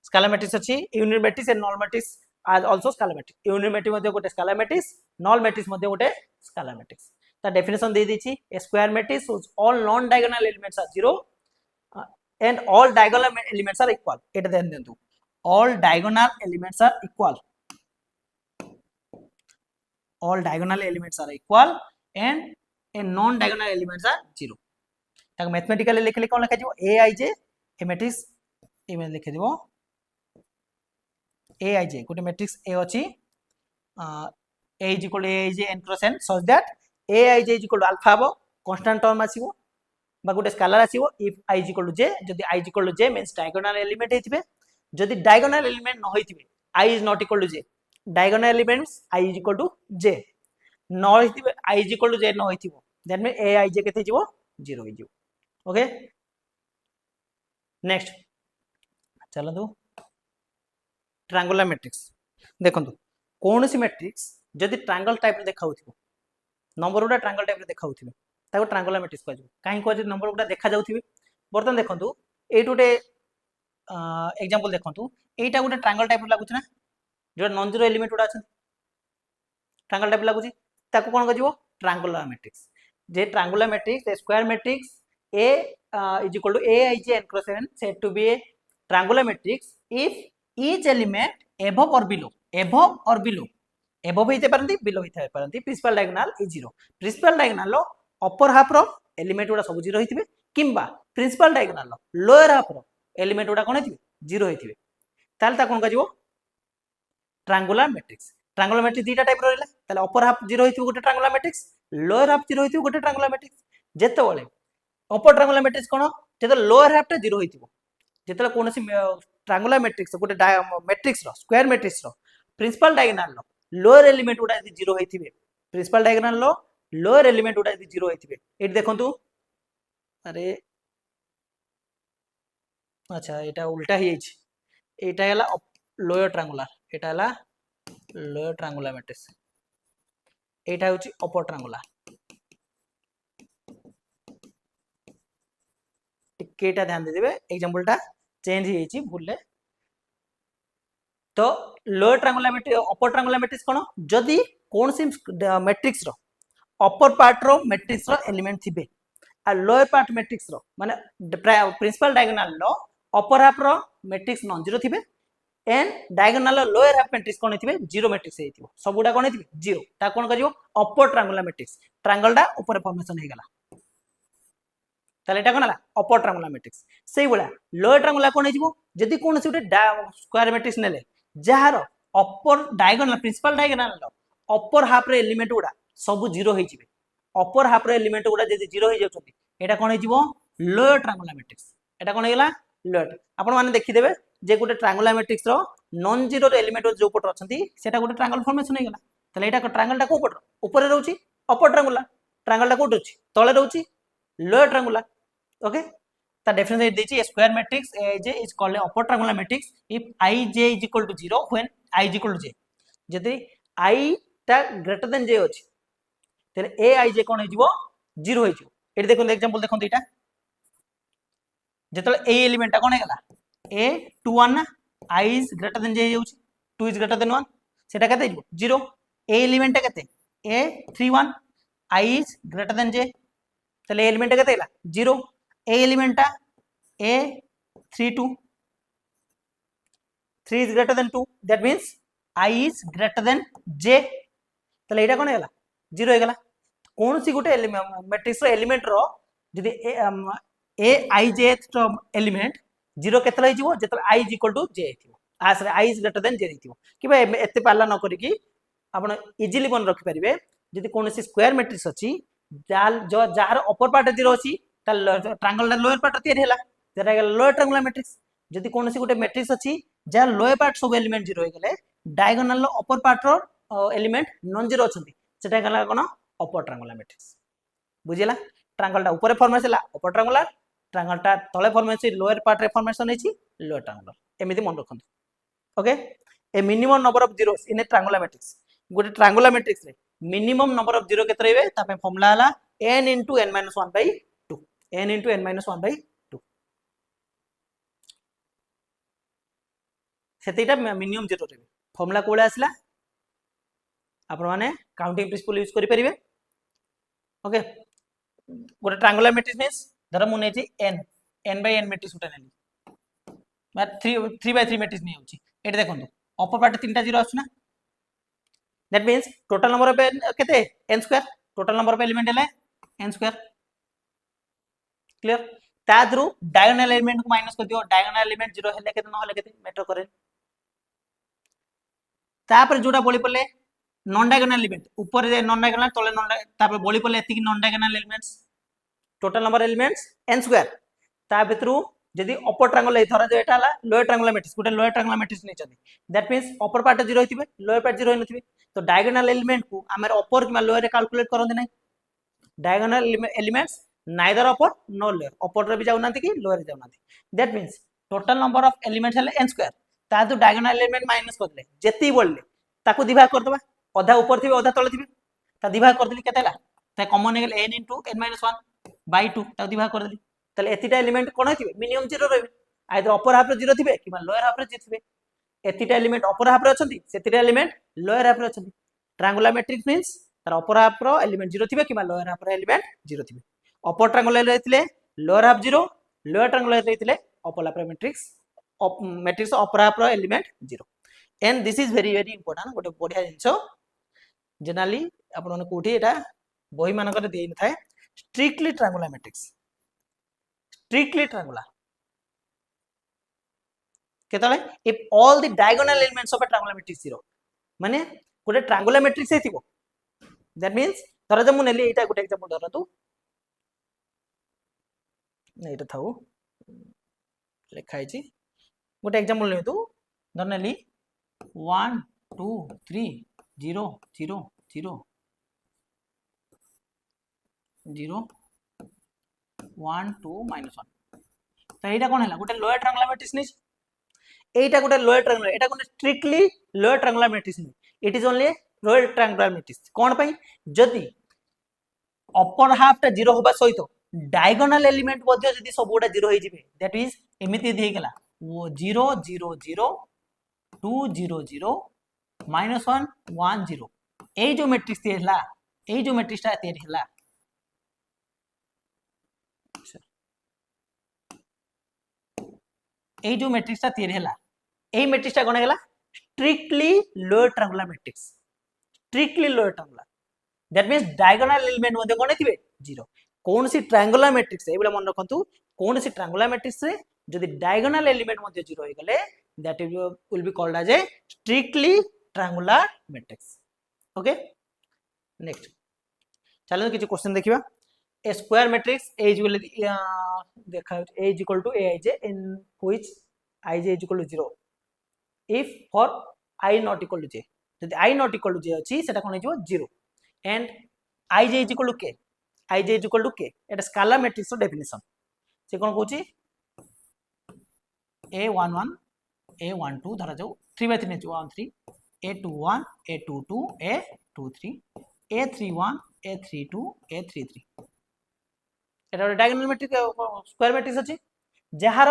scalar matrix अछि unit matrix and null matrix are also scalar matrix unit matrix मध्ये गोटे scalar matrix null matrix मध्ये गोटे scalar matrix ता डेफिनेशन दे दिछि a square matrix whose all non diagonal elements are 0 and all diagonal elements are equal eta den dentu all diagonal elements are equal and a non diagonal elements are 0 ताको mathematically लिखले कोन लिखा जिवो aij A matrix A में लिखि दिबो aij गोटे मैट्रिक्स a अछि a = aij n cross n such that aij = alpha हो कांस्टेंट टर्म आसीबो बा गोटे स्केलर आसीबो इफ i = j जदि i = j means diagonal element हेतिबे जदि डायगोनल एलिमेंट न होइतिबे i is not equal to j diagonal elements i = j न होइतिबे i = j न होइतिबो दैट मीन aij केते जिवो 0 हो जिवो ओके नेक्स्ट चलो दो ट्रायंगुलर मैट्रिक्स देखंतु कोनोसी मैट्रिक्स जदि ट्रायंगल टाइप रे देखाउथिबो नंबर उडा ट्रायंगल टाइप रे देखाउथिबे ताको ट्रायंगुलर मैट्रिक्स कहजो काहे कहजो नंबर गुडा देखा जाउथिबे बर्तन देखंतु एट गोटे एग्जांपल देखंतु एटा गोटे ट्रायंगल टाइप लागुछ ना जो नॉन जीरो एलिमेंट उडा अछि ट्रायंगल टाइप लागुछि ताको कोन कहजो ट्रायंगुलर मैट्रिक्स जे triangular matrix a square matrix a = aij n cross n said to be a triangular matrix if each element above or below above होइते परंती below होइते परंती principal diagonal is 0 principal diagonal लो upper half रो element गुडा सब 0 होइतिबे किंबा प्रिंसिपल डायगोनल लो लोअर हाफ रो एलिमेंट गुडा कोन होइतिबे 0 होइतिबे ताल ता कोन कजिवो ट्रायंगुलर मैट्रिक्स दीटा टाइप रो रहला ताले अपर हाफ 0 होइतिबे गोटे ट्रायंगुलर मैट्रिक्स लोअर हाफ 0 होइथिबो गोटे ट्रायंगुलर मैट्रिक्स जेते बेले अपर ट्रायंगुलर मैट्रिक्स कोन जेते लोअर हाफ टा 0 होइथिबो जेते कोनोसी ट्रायंगुलर मैट्रिक्स गोटे मैट्रिक्स रो स्क्वायर मैट्रिक्स रो प्रिंसिपल डायगोनल रो लोअर एलिमेंट गुडा यदि 0 होइथिबे प्रिंसिपल डायगोनल रो लोअर एलिमेंट गुडा यदि 0 होइथिबे एट देखंतु अरे अच्छा एटा उल्टा ही अछि एटा हला लोअर ट्रायंगुलर एटा हला लोअर ट्रायंगुलर मैट्रिक्स एटा होची अपर ट्रायंगुलर टिकेटा ध्यान दे देबे एग्जांपल टा चेंज ही हेची भूलले तो lower triangular matrix upper triangular matrix कोन जदी कोनसी मैट्रिक्स रो अपर पार्ट रो मैट्रिक्स रो एलिमेंट थिबे आ लोअर पार्ट मैट्रिक्स रो माने प्रिंसिपल डायगोनल रो अपर हाफ रो मैट्रिक्स नॉन जीरो थिबे एंड डायगोनल रो लोअर हाफ मैट्रिक्स कोन थिबे जीरो मैट्रिक्स हेतिबो सबुडा कोन थिबे जीरो ता कोन करियो अपर ट्रायंगुलर मैट्रिक्स ट्रायंगल दा ऊपर फॉर्मेशन हे गला ताले एटा कोन हला अपर ट्रायंगुलर मैट्रिक्स सेही बडा लोअर ट्रायंगुलर कोन हेजिबो जदी कोनसी उटे स्क्वायर मैट्रिक्स नेले जहार अपर डायगोनल प्रिंसिपल डायगोनल रो अपर हाफ रे एलिमेंट गुडा सब जीरो हे जिवे अपर हाफ रे एलिमेंट गुडा जदी जीरो हे जाउछथि एटा कोन हेजिबो लोअर ट्रायंगुलर मैट्रिक्स एटा कोन हेगला लोअर आपण माने देखि देबे जे गोटे ट्रायंगुलर मैट्रिक्स रो नॉन जीरो रे एलिमेंट जो पट अछंती सेटा गोटे ट्रायंगल फॉर्मेशन हे गला तले एटा ट्रायंगल टा को पट ऊपर रहउची अपर ट्रायंगुलर ट्रायंगल टा कोट अछि तळे रहउची लोअर ट्रायंगुलर ओके ता डेफिनेशन देछि a square matrix aj is called upper triangular matrix if ij is equal to 0 when i is equal to j जदि i टा ग्रेटर देन j अछि तले aij कोन हेजिवो 0 हेजिवो एठी देखो एग्जांपल देखो एटा जेतले ए एलिमेंट टा कोन हेगला a 2 1 ना i is greater than j हेउछि 2 is greater than 1 सेटा कते हेजिवो 0 a एलिमेंट टा कते a 3 1 i is greater than j तले एलिमेंट टा कते हेला 0 a एलिमेंट टा a 3 2 3 is greater than 2 that means I is greater than j तले एटा कोन हेला 0 हेगला कोन सी गुटे मैट्रिक्स रो एलिमेंट रो जदी a i j रो एलिमेंट 0 केतला हिजिवो जेतला i is equal to j हिथिवो आसरे I is greater than j हिथिवो कि भाई एते पाला न करी कि आपण इजीली मन रखि परिबे जदी कोनसी स्क्वायर मैट्रिक्स अछि जो जार अपर पार्ट 0 अछि ता ट्रायंगल लोअर पार्ट तयार हेला जेटा लोअर ट्रायंगुलर मैट्रिक्स जदी कोनसी गुटे मैट्रिक्स अछि जार लोअर पार्ट सब एलिमेंट 0 हे गेले डायगोनल रो अपर पार्ट रो एलिमेंट नॉन जीरो अछंती सेटा गला कोन अपर ट्रायंगुलर मैट्रिक्स बुझिला ट्रायंगल टा ऊपर फॉर्मेशन ला अपर ट्रायंगुलर ट्रायंगल टा तळे फॉर्मेशन लोअर पार्ट रे फॉर्मेशन हेछि लोअर ट्रायंगुलर एमिति मन रखंतु ओके ए minimum number of zeros in a triangular matrix Gute triangular matrix रे मिनिमम नंबर ऑफ जीरो केते रहबे ता पे फार्मूला हला n into n minus 1 by 2 n into n minus 1 by 2 सेतिटा minimum zero रहबे फार्मूला कोले आसला आपण माने काउंटिंग प्रिंसिपल यूज करि परिबे ओके गोटे ट्रायंगुलर मैट्रिक्स मींस धर मु नेछि n by n मैट्रिक्स उठा नेली बा 3 by 3 मैट्रिक्स नै होछि एटा देखंतु अपर पार्ट तीनटा जीरो आछुना that means total number of केते n square total number of element हले n स्क्वायर क्लियर ता थ्रू डायगोनल एलिमेंट को माइनस कर दियो डायगोनल एलिमेंट 0 हेले केते न हेले केते मैटर करे तापर जोडा बोली पले नॉन डायगोनल एलिमेंट ऊपर जे नॉन डायगोनल तले नॉन तापर बोली पले एति non diagonal elements total number elements n square ता भितरु जदी अपर ट्रायंगल ए थरा जे एटा हला लोअर ट्रायंगुलर मैट्रिक्स गुटे लोअर ट्रायंगुलर मैट्रिक्स नै चदी दैट मींस अपर पार्ट 0 हिथिबे लोअर पार्ट 0 हिनथिबे तो डायगोनल एलिमेंट को हमर अपर कि लोअर रे कैलकुलेट करंदी नै diagonal elements neither upper nor lower upper रे भी जाउ नांती कि लोअर रे जाउ नांती that means total number of elements हले n स्क्वायर ता दु डायगोनल एलिमेंट माइनस कर दे जेती बोलले ताको दिभाग कर दबा आधा ऊपर थिबे आधा तळे थिबे ता दिभाग कर देली केतेला ता common hey Gayle n into n minus 1 by 2 ता दिभाग कर देली तले एतिटा एलिमेंट कोन हिथिबे मिनिमम 0 रहबे आइदर अपर हाफ रे 0 थिबे कि लोअर हाफ रे 0 थिबे एतिटा एलिमेंट अपर हाफ रे अछंती सेतिटा एलिमेंट लोअर हाफ रे अछंती ट्रायंगुलर मैट्रिक्स मींस तार अपर हाफ रो एलिमेंट 0 थिबे कि लोअर हाफ रो एलिमेंट 0 थिबे अपर ट्रायंगुलर रहथिले लोअर हाफ 0 लोअर ट्रायंगुलर रहथिले अपर हाफ रो मैट्रिक्स अपर हाफ रो element 0 and this is very very important गोटे बढ़िया जिंसो जनरली आपण माने कोठी एटा बही मानकर देइ न थाए strictly triangular matrix strictly triangular केतले if all the diagonal elements of a triangular matrix 0 माने गोटे triangular matrix हेतिबो that means धरा जे मु नेली एटा गोटे एग्जांपल धरतु एटा थाउ लिखा है गोटे एग्जांपल लेतु धर नेली 1 2 3 0 0 0 0 1 2 -1 तो एटा कोन हला गोटे लोअर ट्रायंगुलर मैट्रिक्स नै एटा गोटे लोअर ट्रायंगुलर एटा गोटे स्ट्रिक्टली लोअर ट्रायंगुलर मैट्रिक्स नै it is only lower triangular matrix कोन पई जदी अपर हाफ टा 0 होबा सहित डायगोनल एलिमेंट मध्ये जदी सब गोटा 0 होई जिवे दैट इज एमिति दी गेला 0 0 0 2 0 0 -1 1 0 ए जो मैट्रिक्स हेला ए जो मैट्रिक्स ता हेला ए जो मैट्रिक्स ता हेला ए मैट्रिक्स ता कोन हेला strictly lower triangular matrix strictly lower triangular that means diagonal element मध्ये कोन थिबे 0 कौन सी ट्रायंगुलर मैट्रिक्स ए बला मन रखंतु कौन सी ट्रायंगुलर मैट्रिक्स रे जदी डायगोनल एलिमेंट मध्ये 0 होई गले that will be called as a strictly triangular matrix okay next चलो किछ क्वेश्चन देखिबा a square matrix A is equal देखा A is equal to Aij in which Ij is equal to 0 if for I not equal to j जदि I not equal to j अछि सेटा कोन हिजो 0 and Ij is equal to k Ij is equal to k Etah scalar matrix रो definition से कोन कहूची A11 A12 धरा जाऊ 3/3 ने 1 3 A21 A22 A23 A31 A32 A33 एटा diagonal matrix square matrix अछि जहार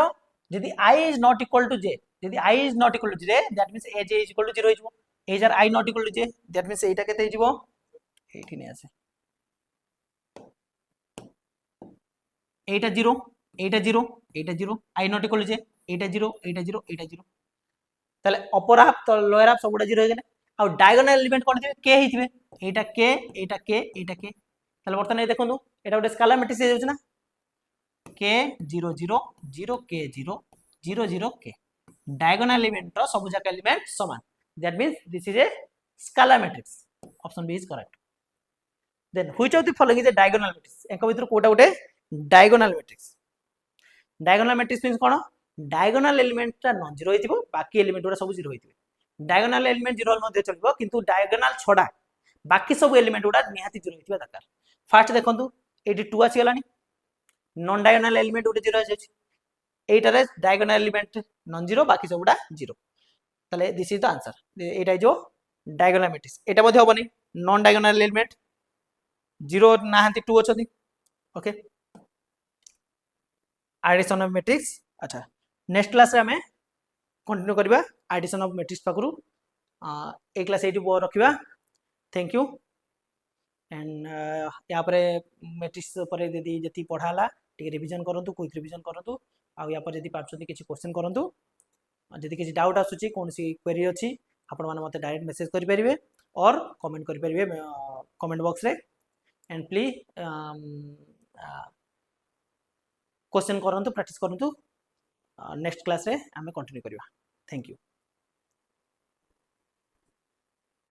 यदि I is not equal to j यदि I is not equal to j that means aj is equal to 0 हिजबो ए जार I not equal to j that means एटा केते हिजबो एठी नै आसे एटा 0 एटा 0 एटा 0 I not equal to j एटा 0 एटा 0 एटा 0 तले अपर हाफ तो लोअर हाफ सबुडा 0 हो गेले आ डायगोनल एलिमेंट कोन थिबे k हिथिबे एटा k एटा k एटा k तले बर्तन ए देखंतु एटा गोटे स्केलर मैट्रिक्स हे ना k 0 0 0 k 0 0 0 k diagonal element रो सब जाक एलिमेंट समान that means this is a scalar matrix option b is correct then which of the following is a diagonal matrix एका भीतर कोटा गोटे डायगोनल मैट्रिक्स मींस कोन डायगोनल एलिमेंट ता नॉन जीरो हिथिबो बाकी एलिमेंट गुडा सब जीरो हिथिबे डायगोनल एलिमेंट जीरो मध्ये चलबो किंतु डायगोनल छोडा बाकी सब एलिमेंट गुडा निहाती जीरो हिथिबा दरकार फास्ट देखंतु एटी 2 आसी गलानी नॉन डायगोनल एलिमेंट गुडे जीरो आसी एटारे डायगोनल एलिमेंट नॉन जीरो बाकी सब गुडा जीरो तले दिस इज द आंसर एटा जो डायगोनल मैट्रिक्स एटा मध्ये होबनी नॉन डायगोनल एलिमेंट जीरो नाहांती 2 अछथि ओके एडिशन ऑफ मैट्रिक्स अच्छा नेक्स्ट क्लास रे हमें कंटिन्यू करबा एडिशन ऑफ मैट्रिक्स पाकरू ए क्लास एटी रखिबा थैंक यू एंड या पर मैट्रिक्स पर यदि जति पढ़ाला टिके रिवीजन करंतु क्विक रिवीजन करंतु आ या पर यदि पाछोती किछि क्वेश्चन करंतु जदि किछि डाउट आसुची कोनसी क्वेरी अछि आपण माने मते डायरेक्ट मैसेज करि परिबे और कमेंट करि परिबे कमेंट बॉक्स रे एंड प्लीज क्वेश्चन करंतु प्रैक्टिस करंतु नेक्स्ट क्लास रे हमें कंटिन्यू करबा थैंक यू।